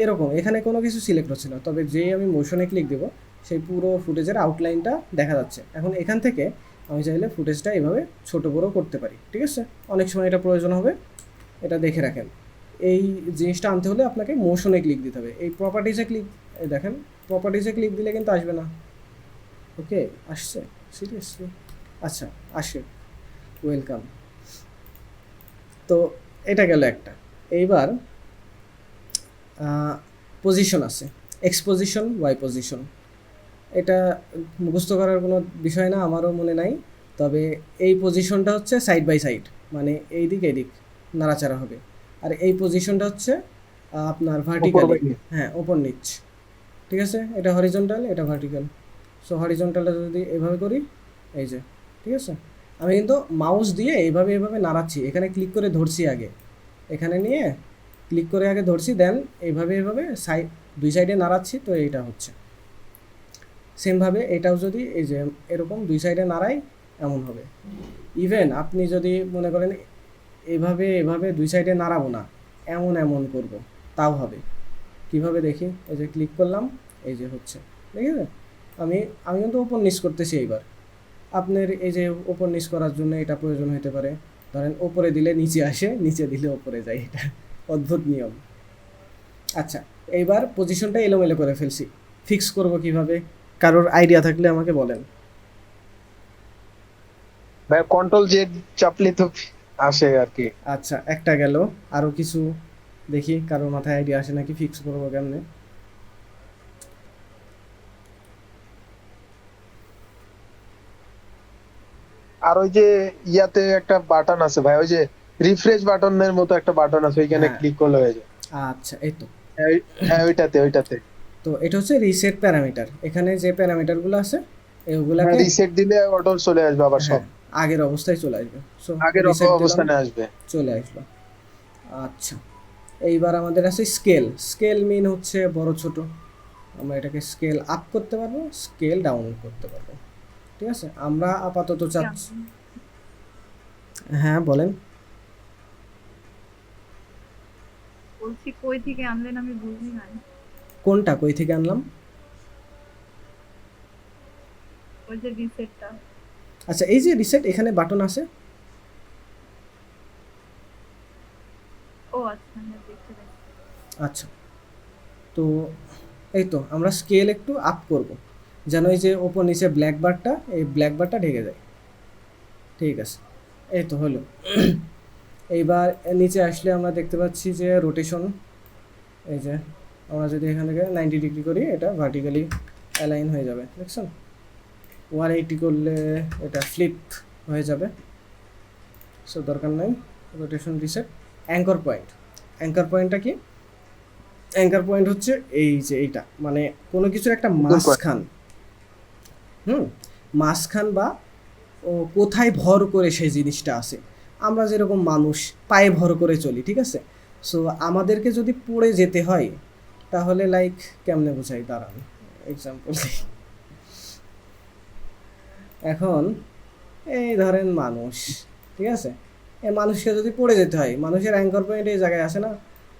এরকম, এখানে কোনো কিছু সিলেক্ট হচ্ছে না, তবে যেই আমি মোশনে ক্লিক দেব সেই পুরো ফুটেজের আউটলাইনটা দেখা যাচ্ছে। এখন এখান থেকে আমি চাইলে ফুটেজটা এভাবে ছোটো বড়ো করতে পারি, ঠিক আছে? অনেক সময় এটা প্রয়োজন হবে, এটা দেখে রাখেন। এই জিনিসটা আনতে হলে আপনাকে মোশনে ক্লিক দিতে হবে। এই প্রপার্টিসে ক্লিক, দেখেন প্রপার্টিসে ক্লিক দিলে কিন্তু আসবে না। ওকে, আসছে সিরিয়াসলি? আচ্ছা, আসে, ওয়েলকাম। তো এটা গেল একটা। এইবার পজিশন আছে, এক্স পজিশন, ওয়াই পজিশন। এটা মুখস্থ করার কোনো বিষয় না, আমারও মনে নাই। তবে এই পজিশনটা হচ্ছে সাইড বাই সাইড, মানে এই দিক এদিক নাড়াচাড়া হবে। আর এই পজিশনটা হচ্ছে আপনার ভার্টিক্যালি, হ্যাঁ ওপর নিচ, ঠিক আছে? এটা হরিজন্টাল, এটা ভার্টিক্যাল। সো হরিজন্টালটা যদি এভাবে করি, এই যে, ঠিক আছে? আমি কিন্তু মাউস দিয়ে এইভাবে এভাবে নাড়াচ্ছি, এখানে ক্লিক করে ধরছি আগে, এখানে নিয়ে ক্লিক করে আগে ধরছি, দেন এইভাবে এভাবে দুই সাইডে নাড়াচ্ছি, তো এইটা হচ্ছে। সেমভাবে এটাও যদি এই যে এরকম দুই সাইডে নাড়াই, এমন হবে। ইভেন আপনি যদি মনে করেন এভাবে এভাবে দুই সাইডে নাড়াবো না, এমন এমন করব, তাও হবে। কিভাবে দেখি, এই যে ক্লিক করলাম, এই যে হচ্ছে, দেখেছেন? আমি কিন্তু ওপর নিচ করতেছি। এইবার আপনার এই যে ওপর নিচ করার জন্য এটা প্রয়োজন হতে পারে, ধরেন ওপরে দিলে নিচে আসে, নিচে দিলে ওপরে যায়, এটা অদ্ভুত নিয়ম। আচ্ছা, এইবার পজিশনটা এলোমেলো করে ফেলছি, ফিক্স করব কিভাবে? কারোর আইডিয়া থাকলে আমাকে বলেন। ভাই কন্ট্রোল জেড চাপলে তো আসে আর কি। আচ্ছা, একটা গেল, আরও কিছু দেখি কারোর মাথায় আইডিয়া আসে নাকি, ফিক্স করবো কেমনে। আর ওই যে ইয়াতে একটা বাটন আছে ভাই, ওই যে রিফ্রেশ বাটনের মতো একটা বাটন আছে, ওইখানে হ্যাঁ। ক্লিক করলে হয়ে যায়। আচ্ছা, এই তো। হ্যাঁ, ওইটাতে তো এটা হচ্ছে রিসেট প্যারামিটার। এখানে যে প্যারামিটারগুলো আছে এগুলাকে রিসেট দিলে অটো চলে আসবে আবার সব। হ্যাঁ, আগের অবস্থায় চলে আসবে। সো আগের রিসেট দিলাম, অবস্থানে আসবে। চলে আসলো। আচ্ছা, এইবার আমাদের আছে স্কেল। স্কেল মিন হচ্ছে বড় ছোট, আমরা এটাকে স্কেল আপ করতে পারবো, স্কেল ডাউন করতে পারবো। ঠিক আছে, আমরা আপাতত চাচ্ছি, হ্যাঁ বলেন। বলছি কই থেকে আনলেন আমি বুঝি নাই। কোনটা কই থেকে আনলাম? ওই যে রিসেটটা। আচ্ছা, এই যে রিসেট, এখানে বাটন আছে। ও আচ্ছা, হ্যাঁ দেখতে পাচ্ছি। আচ্ছা, তো এই তো আমরা স্কেল একটু আপ করব, যেন এই যে ওপর নিচে ব্ল্যাক বারটা, এই ব্ল্যাক বারটা ঢেকে যায়। ঠিক আছে, এই তো হলো। এইবার নিচে আসলে আমরা দেখতে পাচ্ছি যে রোটেশন, এই যে আমরা যদি এখান থেকে 90 ডিগ্রি করি, এটা ভার্টিক্যালি অ্যালাইন হয়ে যাবে, দেখছেন? 180 করলে এটা ফ্লিপ হয়ে যাবে, সো দরকার নাই। Rotation reset. Anchor point, anchor পয়েন্টটা কি? অ্যাঙ্কার পয়েন্ট হচ্ছে এই যে এইটা, মানে কোনো কিছু একটা মাঝখান, মাঝখান বা ও কোথায় ভর করে সেই জিনিসটা আছে। আমরা যেরকম মানুষ পায়ে ভর করে চলি, ঠিক আছে? সো আমাদেরকে যদি পড়ে যেতে হয়, তাহলে লাইক কেমনে বোঝাই, দাঁড়ান এক্সাম্পল দিই। এখন এই ধরেন মানুষ, ঠিক আছে, এই মানুষকে যদি পড়ে যেতে হয়, মানুষের অ্যাঙ্কর পয়েন্ট এই জায়গায় আসে না,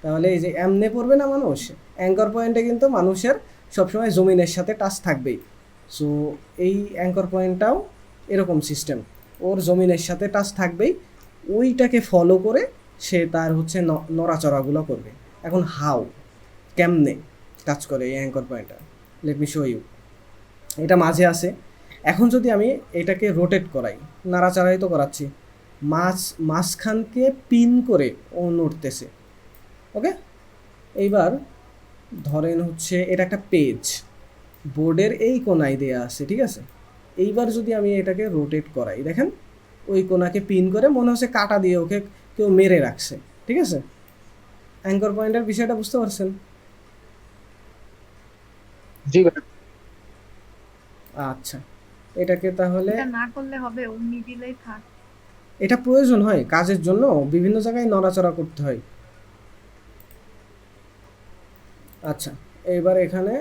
তাহলে এই যে এমনে পড়বে না মানুষ, অ্যাঙ্কর পয়েন্টে কিন্তু মানুষের সবসময় জমিনের সাথে টাচ থাকবেই। সো এই অ্যাঙ্কর পয়েন্টটাও এরকম সিস্টেম, ওর জমিনের সাথে টাচ থাকবেই, ওইটাকে ফলো করে সে তার হচ্ছে নড়াচড়াগুলো করবে। এখন হাউ, কেমনে কাজ করে এই অ্যাঙ্কর পয়েন্টটা, লেট মি শো ইউ। এটা মাঝে আছে। এখন যদি আমি এটাকে রোটেট করাই, নাড়াচাড়াই তো করাচ্ছি, মাঝখানকে পিন করে ও নড়তেছে। ওকে, এইবার ধরেন হচ্ছে এটা একটা পেজ, বোর্ডের এই কোনায় দেয়া আছে, ঠিক আছে? এইবার যদি আমি এটাকে রোটেট করাই, দেখেন ওই কোনাকে পিন করে মনে হচ্ছে কাটা দিয়ে ওকে কেউ মেরে রাখছে, ঠিক আছে? অ্যাঙ্কর পয়েন্টের বিষয়টা বুঝতে পারছেন? জি ভাই। আচ্ছা, এটাকে তাহলে, এটা না করলে হবে, ও মিডিলেই থাক। এটা প্রয়োজন হয় কাজের জন্য, বিভিন্ন জায়গায় নড়াচড়া করতে হয়। আচ্ছা, এইবার এখানে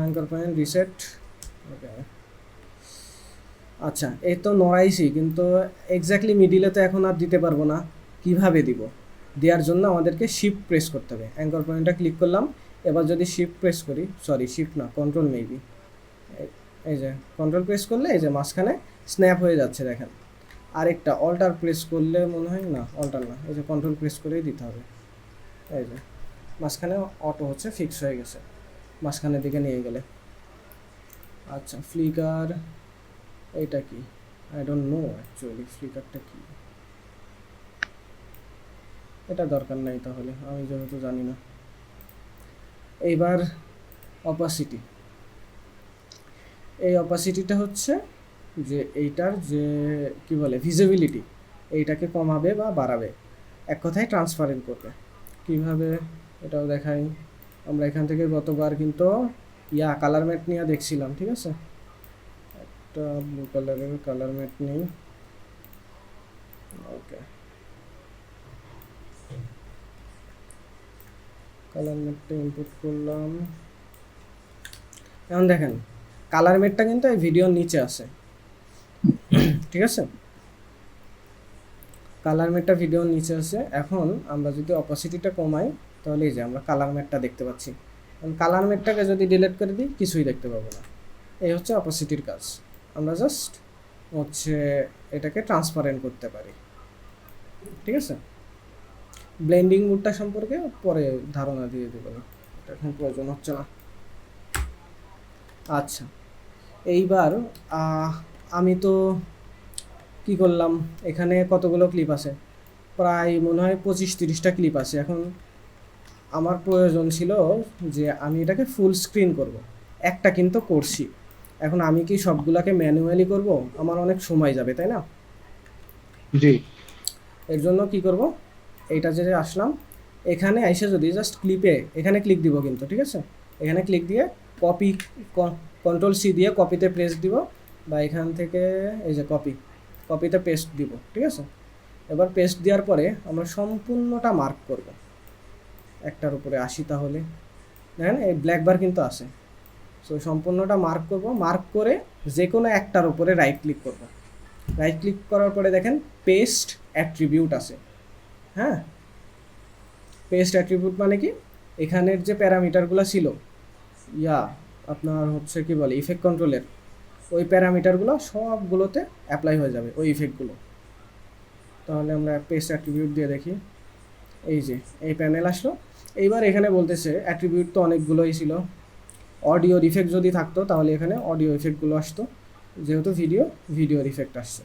অ্যাঙ্কর পয়েন্ট রিসেট। ওকে, আচ্ছা এই তো নড়াইছি, কিন্তু এক্স্যাক্টলি মিডিলে তো এখন আর দিতে পারবো না। কিভাবে দিব? দেওয়ার জন্য আমাদেরকে শিফট প্রেস করতে হবে। অ্যাঙ্কর পয়েন্টটা ক্লিক করলাম, এবার যদি শিফট প্রেস করি, সরি শিফট না, কন্ট্রোল মেবি, এই যে কন্ট্রোল প্রেস করলে এই যে মাঝখানে স্ন্যাপ হয়ে যাচ্ছে, দেখেন। আরেকটা অল্টার প্রেস করলে মনে হয় না, অল্টার না, এই যে কন্ট্রোল প্রেস করেই দিতে হবে, এই যে মাঝখানে অটো হচ্ছে ফিক্স হয়ে গেছে মাঝখানের দিকে নিয়ে গেলে। আচ্ছা, ফ্লিকার এইটা কি? আই ডোন্ট নো অ্যাকচুয়ালি ফ্লিকারটা কি, এটা দরকার নাই তাহলে, আমি যেহেতু জানি না। এইবার অপাসিটি, এই অপাসিটিটা হচ্ছে যে এইটার যে কি বলে ভিজিবিলিটি, এইটাকে কমাবে বা বাড়াবে, এক কথায় ট্রান্সপারেন্ট করবে। কিভাবে এটাও দেখাই। আমরা এখান থেকে গতবার কিন্তু কালার ম্যাট নিয়ে দেখছিলাম, ঠিক আছে? একটা ব্লু কালারের কালার ম্যাট নেই। ওকে, কালার ম্যাটটা ইনপুট করলাম। এখন দেখেন কালার ম্যাটটা কিন্তু এই ভিডিওর নিচে আছে, ঠিক আছে? কালার ম্যাটটা ভিডিওর নিচে আছে। এখন আমরা যদি অপাসিটিটা কমাই, তাহলে এই যে আমরা কালার ম্যাটটা দেখতে পাচ্ছি। কালার ম্যাটটাকে যদি ডিলিট করে দিই, কিছুই দেখতে পাবো না। এই হচ্ছে অপাসিটির কাজ। আমরা জাস্ট হচ্ছে এটাকে ট্রান্সপারেন্ট করতে পারি, ঠিক আছে? ব্লেন্ডিং মুডটা সম্পর্কে পরে ধারণা দিয়ে দেবো, এটা এখন প্রয়োজন হচ্ছে না। আচ্ছা, এইবার আমি তো কি করলাম, এখানে কতগুলো ক্লিপ আছে, প্রায় মনে হয় 25-30টা ক্লিপ আছে। এখন আমার প্রয়োজন ছিল যে আমি এটাকে ফুল স্ক্রিন করব, একটা কিন্তু করছি। এখন আমি কি সবগুলাকে ম্যানুয়ালি করব? আমার অনেক সময় যাবে, তাই না? জি। এর জন্য কি করব, এইটা যে আসলাম, এখানে এসে যদি জাস্ট ক্লিপে এখানে ক্লিক দিব কিন্তু, ঠিক আছে? এখানে ক্লিক দিয়ে কপি, কন্ট্রোল সি দিয়ে কপিতে প্রেস দিব, বা এখান থেকে এই যে কপি, কপিতে পেস্ট দিব, ঠিক আছে। এবার পেস্ট দেওয়ার পরে আমরা সম্পূর্ণটা মার্ক করব, একটার উপরে আসি, তাহলে দেখেন এই ব্ল্যাক বার কিন্তু আছে। সো সম্পূর্ণটা মার্ক করব, মার্ক করে যে কোনো একটার উপরে রাইট ক্লিক করব। রাইট ক্লিক করার পরে দেখেন পেস্ট অ্যাট্রিবিউট আছে। হ্যাঁ, পেস্ট অ্যাট্রিবিউট মানে কি, এখানের যে প্যারামিটারগুলো ছিল আপনার হচ্ছে কি বলে ইফেক্ট কন্ট্রোলের, ওই প্যারামিটারগুলো সবগুলোতে অ্যাপ্লাই হয়ে যাবে ওই ইফেক্টগুলো। তাহলে আমরা পেস্ট অ্যাট্রিবিউট দিয়ে দেখি, এই যে এই প্যানেল আসলো। এইবার এখানে বলতেছে অ্যাট্রিবিউট তো অনেকগুলোই ছিল, অডিওর ইফেক্ট যদি থাকতো তাহলে এখানে অডিও ইফেক্টগুলো আসতো, যেহেতু ভিডিওর ইফেক্ট আসছে।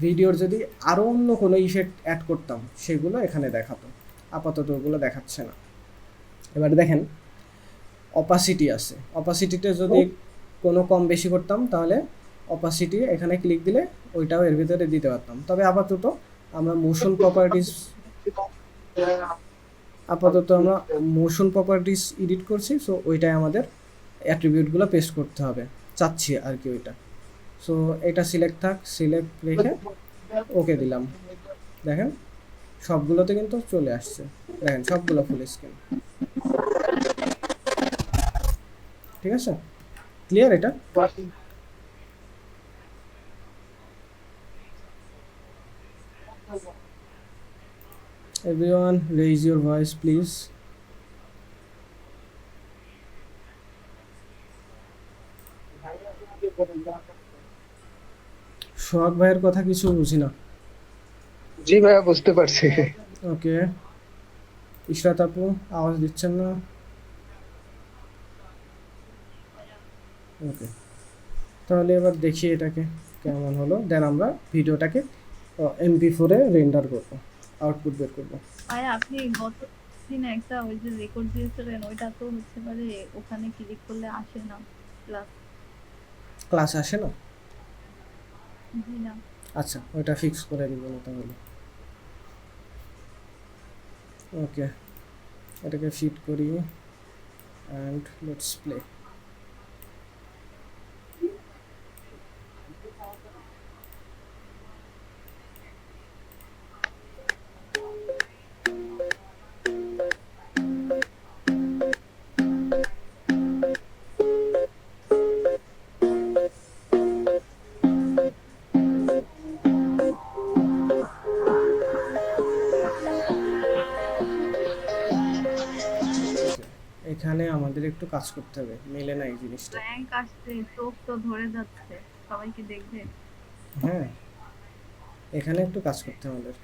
ভিডিওর যদি আরও অন্য কোনো ইফেক্ট অ্যাড করতাম সেগুলো এখানে দেখাতো, আপাতত ওগুলো দেখাচ্ছে না। এবার দেখেন অপাসিটি আছে, অপাসিটিতে যদি কোনো কম বেশি করতাম তাহলে অপাসিটি এখানে ক্লিক দিলে ওইটাও এর ভিতরে দিতে পারতাম। তবে আপাতত আমরা মোশন প্রপার্টিস এডিট করছি, সো ওইটাই আমাদের অ্যাট্রিবিউটগুলো পেস্ট করতে হবে, চাচ্ছি আর কি ওইটা। সো এটা সিলেক্ট রেখে ওকে দিলাম। দেখেন সবগুলোতে কিন্তু চলে আসছে, দেখেন সবগুলো ফুল স্ক্রিন। ঠিক আছে, ক্লিয়ার এটা? Everyone raise your voice please. সোহাগ ভাইয়ের কথা কিছু বুঝি না। জি ভাইয়া বুঝতে পারছি। ওকে, ইশরাত আপু আওয়াজ দিচ্ছেন না। ওকে, তাহলে এবার দেখি এটাকে কেমন হলো, দেন আমরা ভিডিওটাকে MP4 এ রেন্ডার করব, আউটপুট বের করব। ভাইয়া আপনি গত দিন একটা ওই যে রেকর্ড দিয়েছিলেন, ওইটা তো হচ্ছে পারে ওখানে ক্লিক করলে আসে না ক্লাস আসে না? জি না। আচ্ছা, ওইটা ফিক্স করে দিব না তাহলে। ওকে, এটাকে ফিট করি অ্যান্ড লেটস প্লে। এখানে আমাদের একটু কাজ করতে হবে, মেলে না এই জিনিসটা। র্যাঙ্ক আসছে, চোখ তো ধরে যাচ্ছে, সবাই কি দেখবে? হ্যাঁ, এখানে একটু কাজ করতে আমাদের।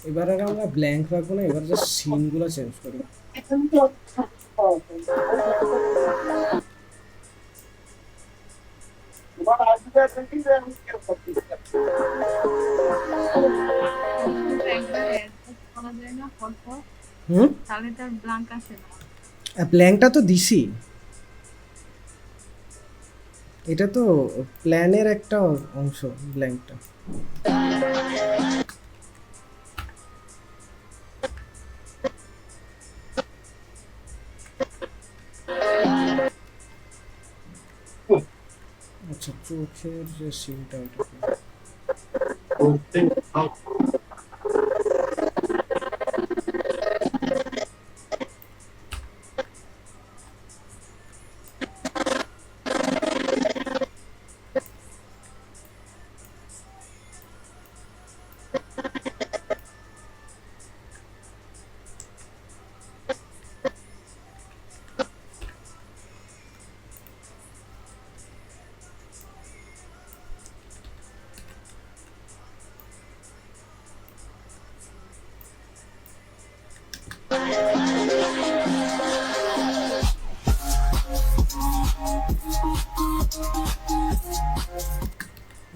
এবার আর আমরা ব্ল্যাঙ্ক রাখবো না, এবার জাস্ট সিনগুলো চেঞ্জ করি। করা যায় না ফটো, হুম, তাহলে তার ব্ল্যাঙ্ক আসে না। ব্ল্যাঙ্কটা তো দিছি, এটা তো প্ল্যানের একটা অংশ, ব্ল্যাঙ্কটা। আচ্ছা, চোখের যে সিনটা ওটা কি?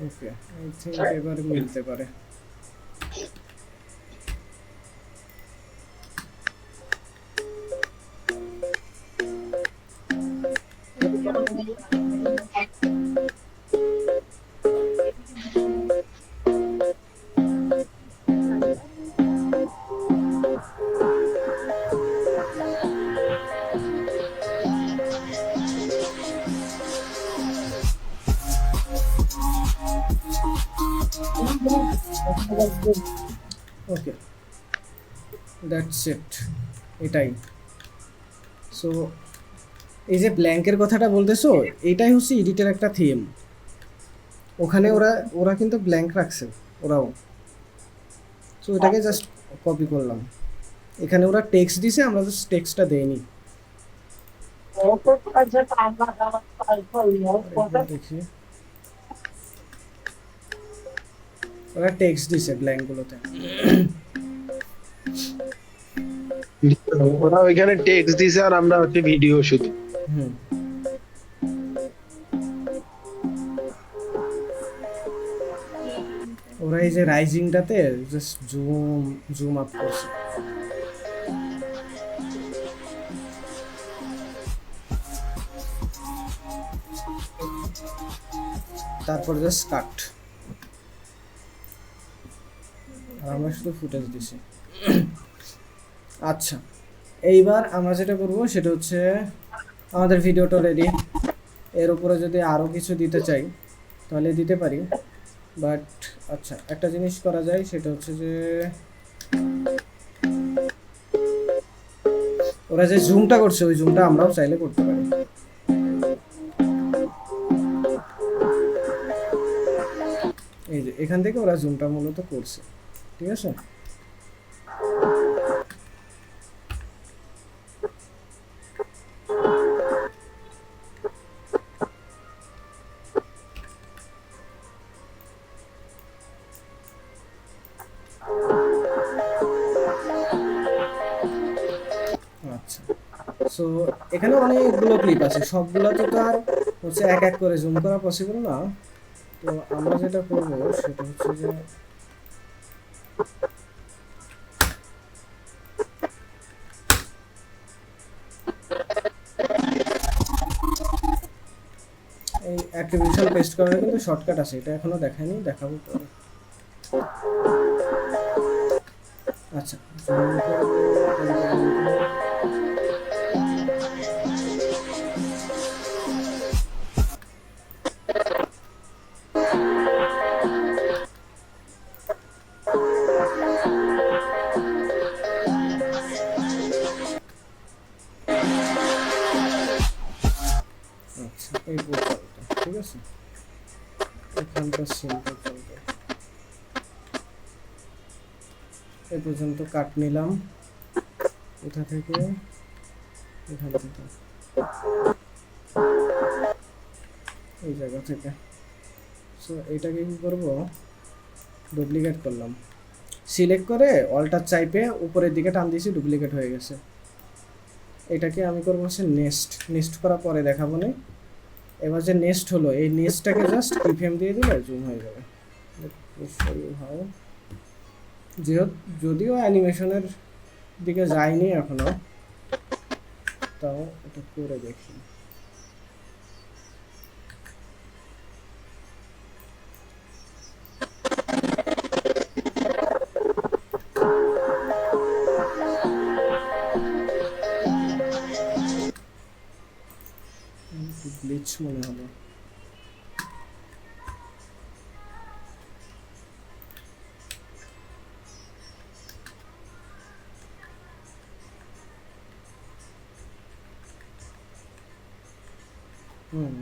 ওকে, আই থিঙ্ক এবার মিলতে পারে। ওকে, দ্যাটস ইট, এটাই। সো এই যে ব্ল্যাঙ্কের কথাটা বলতেছো, এটাই হচ্ছে এডিটের একটা থিম। ওখানে ওরা ওরা কিন্তু ব্ল্যাঙ্ক রাখছে, ওরাও। সো এটাকে জাস্ট কপি করলাম। এখানে ওরা টেক্সট দিছে, আমরা জাস্ট টেক্সটটা দেইনি। দেখি, ওরা টেক্সট দিছে ব্ল্যাঙ্কগুলোতে। ওরা ওইখানে টেক্সট দিছে আর আমরা হচ্ছে ভিডিও শুধু। হুম, ওরা এই যে রাইজিংটাতে জাস্ট জুম আপ করছে। তারপর জাস্ট কাট, আর আমরা শুধু ফুটেজ দিছি। আচ্ছা, এইবার আমরা যেটা করব সেটা হচ্ছে, আমাদের ভিডিওটা রেডি। এর উপরে যদি আরও কিছু দিতে চাই তাহলে দিতে পারি, বাট আচ্ছা, একটা জিনিস করা যায়, সেটা হচ্ছে যে ওরা যে জুমটা করছে ওই জুমটা আমরাও চাইলে করতে পারি। এই যে এখান থেকে ওরা জুমটা মূলত করছে, ঠিক আছে। আচ্ছা, সো এখানে অনেকগুলো ক্লিপ আছে, সবগুলোতে তো আর হচ্ছে এক এক করে জুম করা পসিবল না। তো আমরা যেটা করবো সেটা হচ্ছে যে, এই অ্যাট্রিবিউশন পেস্ট করার কিন্তু শর্টকাট আছে, এটা এখনো দেখাইনি, দেখাবো পরে। আচ্ছা, zoom করবো, আচ্ছা এই বোতামটা, ঠিক আছে। এখানকার সিম্পল চলবে, এই পর্যন্ত কাট নিলাম, কোথা থেকে, এখান থেকে, এই জায়গা থেকে। সো এটাকে কি করব, ডুপ্লিকেট করলাম, সিলেক্ট করে অল্টার চাইপে উপরের দিকে টান দিয়েছি, ডুপ্লিকেট হয়ে গেছে। এটাকে আমি করবো হচ্ছে নেক্সট করার পরে দেখাবো না। এবার যে নেক্সট হলো, এই নেক্সটটাকে জাস্ট কিফ্রেম দিয়ে দিলে জুম হয়ে যাবে। যদিও অ্যানিমেশনের দিকে যায়নি এখনো, তাও এটা করে দেখি। হুম।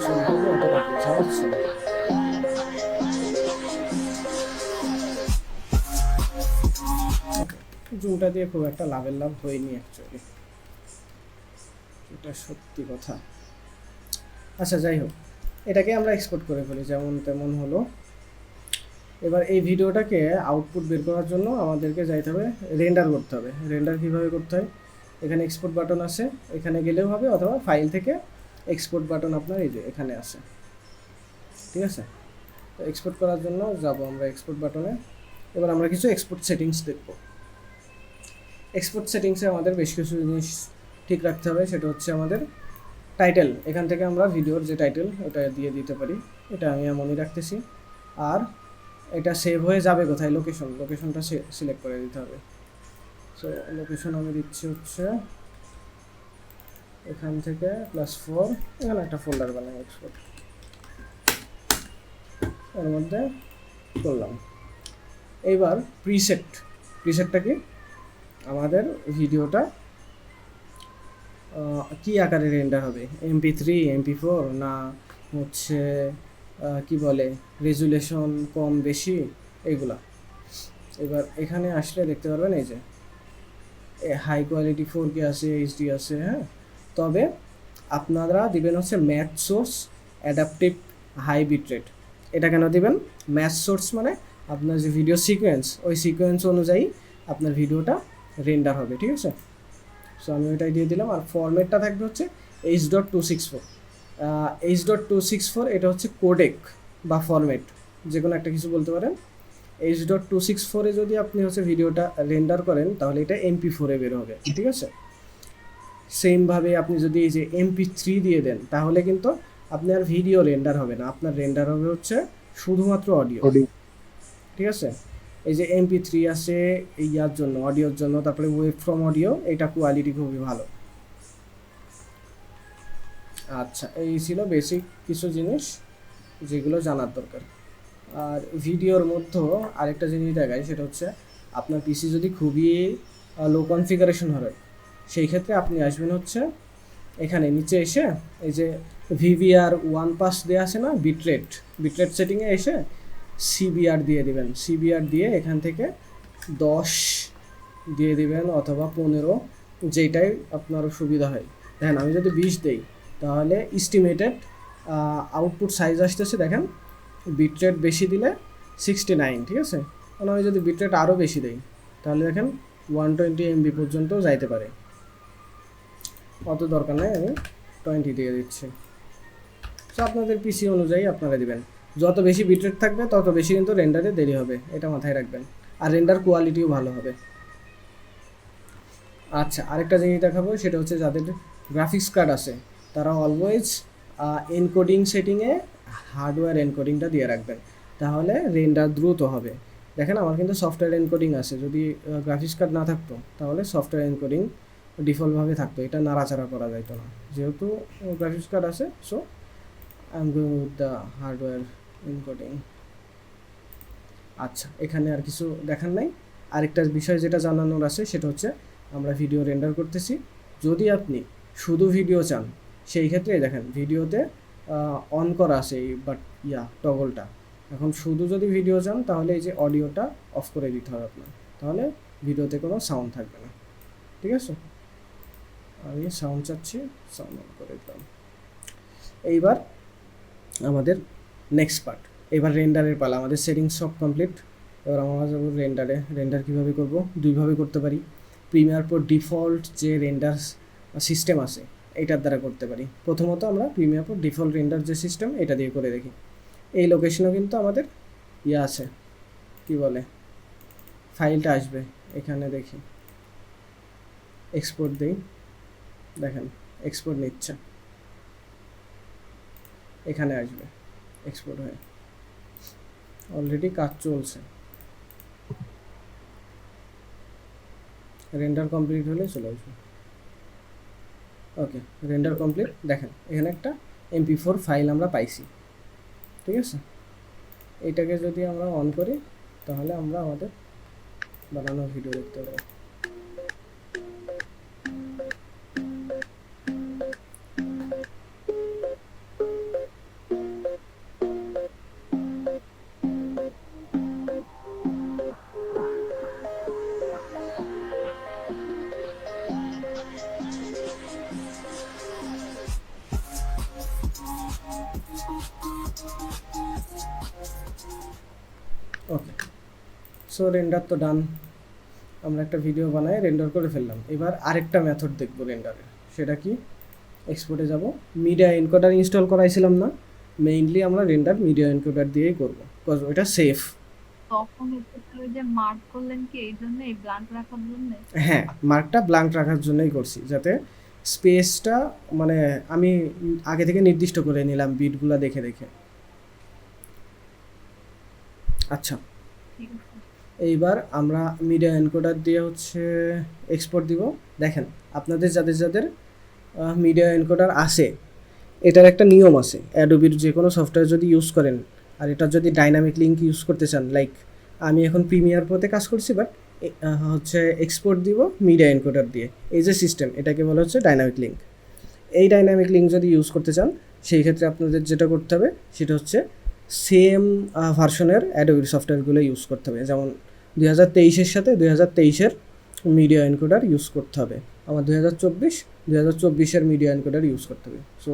সম্পূর্ণ অতটা বোঝা যাচ্ছে না। জুমটা দিয়ে খুব একটা লাভের লাভ হয়নি অ্যাকচুয়ালি, এটা সত্যি কথা। আচ্ছা যাই হোক, এটাকে আমরা এক্সপোর্ট করে ফেলি, যেমন তেমন হলো। এবার এই ভিডিওটাকে আউটপুট বের করার জন্য আমাদেরকে যাইতে হবে, রেন্ডার করতে হবে। রেন্ডার কীভাবে করতে হয়, এখানে এক্সপোর্ট বাটন আছে, এখানে গেলেও হবে, অথবা ফাইল থেকে এক্সপোর্ট বাটন আপনার এই যে এখানে আছে, ঠিক আছে। তো এক্সপোর্ট করার জন্য যাব আমরা এক্সপোর্ট বাটনে। এবার আমরা কিছু এক্সপোর্ট সেটিংস দেখব। এক্সপোর্ট সেটিংসে আমাদের বেশ কিছু জিনিস ঠিক রাখতে হবে। সেটা হচ্ছে আমাদের টাইটেল, এখান থেকে আমরা ভিডিওর যে টাইটেল ওটা দিয়ে দিতে পারি, এটা আমি এমনই রাখতেছি। আর এটা সেভ হয়ে যাবে কোথায়, লোকেশনটা সিলেক্ট করে দিতে হবে। সো লোকেশন আমি দিচ্ছি হচ্ছে এখান থেকে +4, এখানে একটা ফোল্ডার বানাই এক্সপোর্ট, এর মধ্যে করলাম। এইবার প্রিসেটটা কি, আমাদের ভিডিওটা কি আকারে রেন্ডার হবে, MP3 MP4 না হচ্ছে কি বলে রেজুলেশন কম বেশি এইগুলা। এবার এখানে আসলে দেখতে পারবেন এই যে হাই কোয়ালিটি 4K আছে, HD আছে, হ্যাঁ। তবে আপনারা দিবেন হচ্ছে math source adaptive high bitrate. এটা কেন দিবেন, ম্যাথ সোর্স মানে আপনার যে ভিডিও সিকোয়েন্স, ওই সিকোয়েন্স অনুযায়ী আপনার ভিডিওটা রেন্ডার হবে, ঠিক আছে। সো আমি ওইটাই দিয়ে দিলাম। আর ফরম্যাটটা থাকবে হচ্ছে H.264। H.264 এটা হচ্ছে কোডেক বা ফরম্যাট, যে কোনো একটা কিছু বলতে পারেন। H.264 যদি আপনি হচ্ছে ভিডিওটা রেন্ডার করেন তাহলে এটা MP4 বের হবে, ঠিক আছে। সেমভাবে আপনি যদি এই যে MP3 দিয়ে দেন তাহলে কিন্তু আপনার ভিডিও রেন্ডার হবে না, আপনার রেন্ডার হবে হচ্ছে শুধুমাত্র অডিও, ঠিক আছে। এই যে MP3 আছে ইয়ার জন্য, অডিওর জন্য, তারপরে ওয়েব ফ্রম অডিও, এটা কোয়ালিটি খুবই ভালো। আচ্ছা, এই ছিল বেসিক কিছু জিনিস যেগুলো জানার দরকার। আর ভিডিওর মধ্যেও আরেকটা জিনিস দেখায়, সেটা হচ্ছে আপনার পিসি যদি খুবই লো কনফিগারেশন হয়, সেই ক্ষেত্রে আপনি আসবেন হচ্ছে এখানে নিচে এসে এই যে VVR 1 পাস দেওয়া আছে না, বিটরেট সেটিংয়ে এসে CBR দিয়ে দিবেন। CBR দিয়ে এখান থেকে 10 দিয়ে দিবেন অথবা 15, যেটাই আপনার সুবিধা হয়। দেখেন আমি যদি 20 দেই তাহলে এস্টিমেটেড আউটপুট সাইজ আসতেছে, দেখেন বিটরেট বেশি দিলে 69, ঠিক আছে। কারণ আমি যদি বিটরেট আরও বেশি দেই তাহলে দেখেন 120 MB পর্যন্ত যাইতে পারে। অত দরকার নেই, আমি 20 দিয়ে দিচ্ছি। সো আপনাদের পিসি অনুযায়ী আপনারা দিবেন। যত বেশি বিটরেট থাকবে তত বেশি কিন্তু রেন্ডারে দেরি হবে, এটা মাথায় রাখবেন। আর রেন্ডার কোয়ালিটিও ভালো হবে। আচ্ছা, আরেকটা জিনিস দেখাবো, সেটা হচ্ছে যাদের গ্রাফিক্স কার্ড আছে তারা অলওয়েজ এনকোডিং সেটিংয়ে হার্ডওয়্যার এনকোডিংটা দিয়ে রাখবেন, তাহলে রেন্ডার দ্রুত হবে। দেখেন আমার কিন্তু সফটওয়্যার এনকোডিং আছে, যদি গ্রাফিক্স কার্ড না থাকতো তাহলে সফটওয়্যার এনকোডিং ডিফল্টভাবে থাকতো, এটা নাড়াচাড়া করা যাইতো না। যেহেতু গ্রাফিক্স কার্ড আছে, so I am going with the hardware encoding. আচ্ছা, এখানে আর কিছু দেখার নাই। আরেকটা বিষয় যেটা জানানোর আছে সেটা হচ্ছে আমরা ভিডিও রেন্ডার করতেছি। যদি আপনি শুধু ভিডিও চান সেই ক্ষেত্রে দেখেন ভিডিওতে অন করা আছে এই টগলটা। এখন শুধু যদি ভিডিও চান তাহলে এই যে অডিওটা অফ করে দিতে হবে আপনার, তাহলে ভিডিওতে কোনো সাউন্ড থাকবে না, ঠিক আছে। আমি সাউন্ড চাচ্ছি, সাউন্ড অন করে দিলাম। এইবার আমাদের নেক্সট পার্ট, এবার রেন্ডারের পালা। আমাদের সেটিংস সব কমপ্লিট। এবার আমরা যাবো রেন্ডারে। রেন্ডার কীভাবে করব, দুইভাবে করতে পারি। প্রিমিয়ার প্রো ডিফল্ট যে রেন্ডার সিস্টেম আছে এটার দ্বারা করতে পারি। প্রথমত আমরা প্রিমিয়ার প্রো ডিফল্ট রেন্ডার যে সিস্টেম এটা দিয়ে করে দেখি। এই লোকেশনেও কিন্তু আমাদের আছে, কি বলে ফাইলটা আসবে এখানে, দেখি এক্সপোর্ট দিই, দেখেন এক্সপোর্ট নিচ্ছে, এখানে আসবে এক্সপোর্ট হয়ে। অলরেডি কাজ চলছে, রেন্ডার কমপ্লিট হলে চলে আসবে। ওকে, রেন্ডার কমপ্লিট। দেখেন এখানে একটা MP4 ফাইল আমরা পাইছি, ঠিক আছে। এটাকে যদি আমরা অন করি তাহলে আমরা আমাদের বানানো ভিডিও দেখতে পাবো। ওকে, সো রেন্ডার তো ডান, আমরা একটা ভিডিও বানাই রেন্ডার করে ফেললাম। এবার আরেকটা মেথড দেখবো রেন্ডারের, সেটা কি? এক্সপোর্টে যাব, মিডিয়া এনকোডার ইনস্টল করাইছিলাম না, মেইনলি আমরা রেন্ডার মিডিয়া এনকোডার দিয়েই করবো, বিকজ ওইটা সেফ। তখন হচ্ছে তাহলে ওই যে মার্ক করলেন কি এই জন্য, এই ব্ল্যাঙ্ক রাখার জন্য? হ্যাঁ, মার্কটা ব্ল্যাঙ্ক রাখার জন্যই করছি, যাতে স্পেসটা মানে আমি আগে থেকে নির্দিষ্ট করে নিলাম বিটগুলো দেখে দেখে। আচ্ছা, ঠিক আছে। এইবার আমরা মিডিয়া এনকোডার দিয়ে হচ্ছে এক্সপোর্ট দিব। দেখেন আপনাদের যাদের যাদের মিডিয়া এনকোডার আছে, এটার একটা নিয়ম আছে। অ্যাডোবির যে কোনো সফটওয়্যার যদি ইউজ করেন আর এটা যদি ডাইনামিক লিঙ্ক ইউজ করতে চান, লাইক আমি এখন প্রিমিয়ার প্রোতে কাজ করছি, বাট হচ্ছে এক্সপোর্ট দিব মিডিয়া এনকোডার দিয়ে, এই যে সিস্টেম, এটাকে বলা হচ্ছে ডাইনামিক লিঙ্ক। এই ডাইনামিক লিঙ্ক যদি ইউজ করতে চান, সেই ক্ষেত্রে আপনাদের যেটা করতে হবে সেটা হচ্ছে সেম ভার্সনের অ্যাডোবির সফটওয়্যারগুলো ইউজ করতে হবে। যেমন 2023-এর সাথে 2023-এর মিডিয়া এনকোডার ইউজ করতে হবে। আমার 2024-এর মিডিয়া এনকোডার ইউজ করতে হবে। সো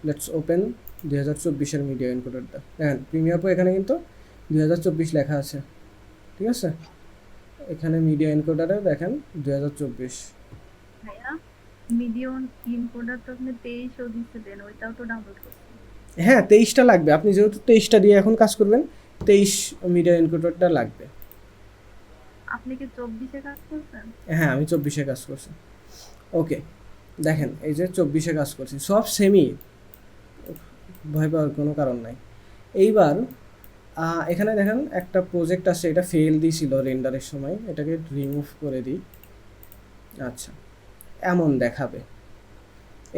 লেটস ওপেন 2024-এর মিডিয়া এনকোডারটা। দেখেন প্রিমিয়ার প্রো এখানে কিন্তু 2024 লেখা আছে, ঠিক আছে। এখানে মিডিয়া এনকোডারে দেখেন 2024। ভাইয়া মিডিয়ন ইনকোডার তো আপনি 23ও দিচ্ছিলেন, ওইটাও তো ডাউনলোড করছি। হ্যাঁ, 23টা লাগবে। আপনি যেহেতু 23টা দিয়ে এখন কাজ করবেন, 23 মিডিয়া এনকোডারটা লাগবে। আপনি কি 24-এ কাজ করছেন? হ্যাঁ, আমি 24-এ কাজ করছি। ওকে, দেখেন এই যে 24-এ কাজ করছি, সব সেমই, ভয় পাওয়ার কোনো কারণ নাই। এইবার এখানে দেখেন একটা প্রজেক্ট আছে, এটা ফেল দিয়েছিল রেন্ডারের সময়, এটাকে রিমুভ করে দিই। আচ্ছা, এমন দেখাবে।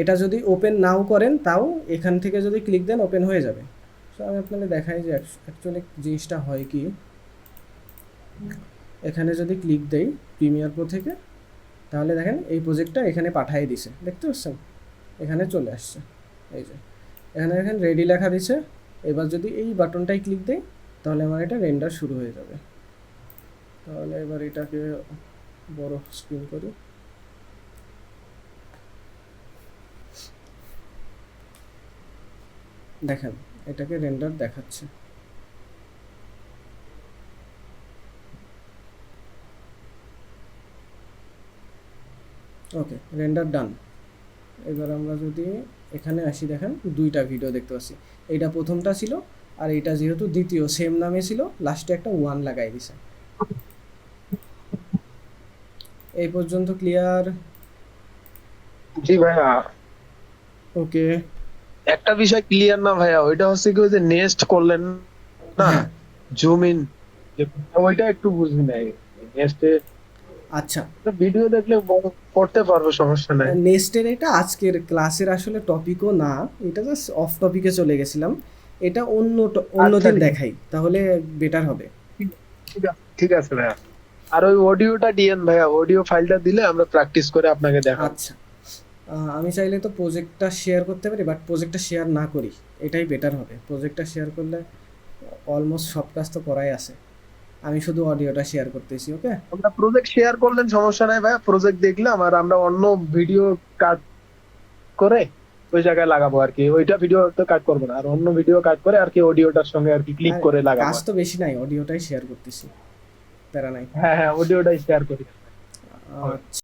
এটা যদি ওপেন নাও করেন তাও এখান থেকে যদি ক্লিক দেন ওপেন হয়ে যাবে। সো আমি আপনাদের দেখাই যে অ্যাকচুয়ালি জিনিসটা হয় কি। এখানে যদি ক্লিক দেই প্রিমিয়ার প্রো থেকে, তাহলে দেখেন এই প্রজেক্টটা এখানে পাঠিয়ে দিছে, দেখতে পাচ্ছেন? এখানে চলে আসছে, এই যে এখানে দেখেন রেডি লেখা দিছে। এবার যদি এই বাটনটাই ক্লিক দেই তাহলে আমার এটা রেন্ডার শুরু হয়ে যাবে। তাহলে এবার এটাকে বড় স্ক্রিন করি। দেখেন এটাকে রেন্ডার দেখাচ্ছে। ওকে, রেন্ডার ডান। এবার আমরা যদি এখানে আসি, দেখেন দুইটা ভিডিও দেখতে পাচ্ছি। এইটা প্রথমটা ছিল, আর এইটা যেহেতু দ্বিতীয় সেম নামে ছিল, লাস্টে একটা 1 লাগাই দিছে। এই পর্যন্ত ক্লিয়ার? জি ভাইয়া। ওকে, একটা বিষয় ক্লিয়ার না ভাইয়া, ওইটা হচ্ছে কি ওই যে নেক্সট করলেন না, হ্যাঁ। জুম ইন, ওইটা একটু বুঝি নাই। নেক্সটে আচ্ছা, ভিডিও দেখলে পড়তে পারবো, সমস্যা নাই। নেক্সটের এটা আজকের ক্লাসের আসলে টপিকও না, এটা জাস্ট অফ টপিকে চলে গেছিলাম। এটা অন্য দিন দেখাই, তাহলে বেটার হবে। ঠিক আছে ভাইয়া। আর ওই অডিওটা দিয়েন ভাইয়া, অডিও ফাইলটা দিলে আমরা প্র্যাকটিস করে আপনাকে দেখাবো। আচ্ছা, আমি চাইলে তো প্রজেক্টটা শেয়ার করতে পারি, বাট প্রজেক্টটা শেয়ার না করি, এটাই বেটার হবে। প্রজেক্টটা শেয়ার করলে অলমোস্ট সব কাজ তো করাই আছে, আমি শুধু অডিওটা শেয়ার করতেছি। ওকে, আমরা প্রজেক্ট শেয়ার করলেন সমস্যা নাই ভাইয়া, প্রজেক্ট দেখলাম আর আমরা অন্য ভিডিও কাট করে ওই জায়গায় লাগাবো আর কি। ওইটা ভিডিও তো কাট করবো না, আর অন্য ভিডিও কাট করে আর কি অডিওটার সঙ্গে আর কি ক্লিক করে লাগাবো। কাজ তো বেশি নাই, অডিওটাই শেয়ার করতেছি, প্যারা নাই। হ্যাঁ হ্যাঁ, অডিওটাই শেয়ার করি। আচ্ছা।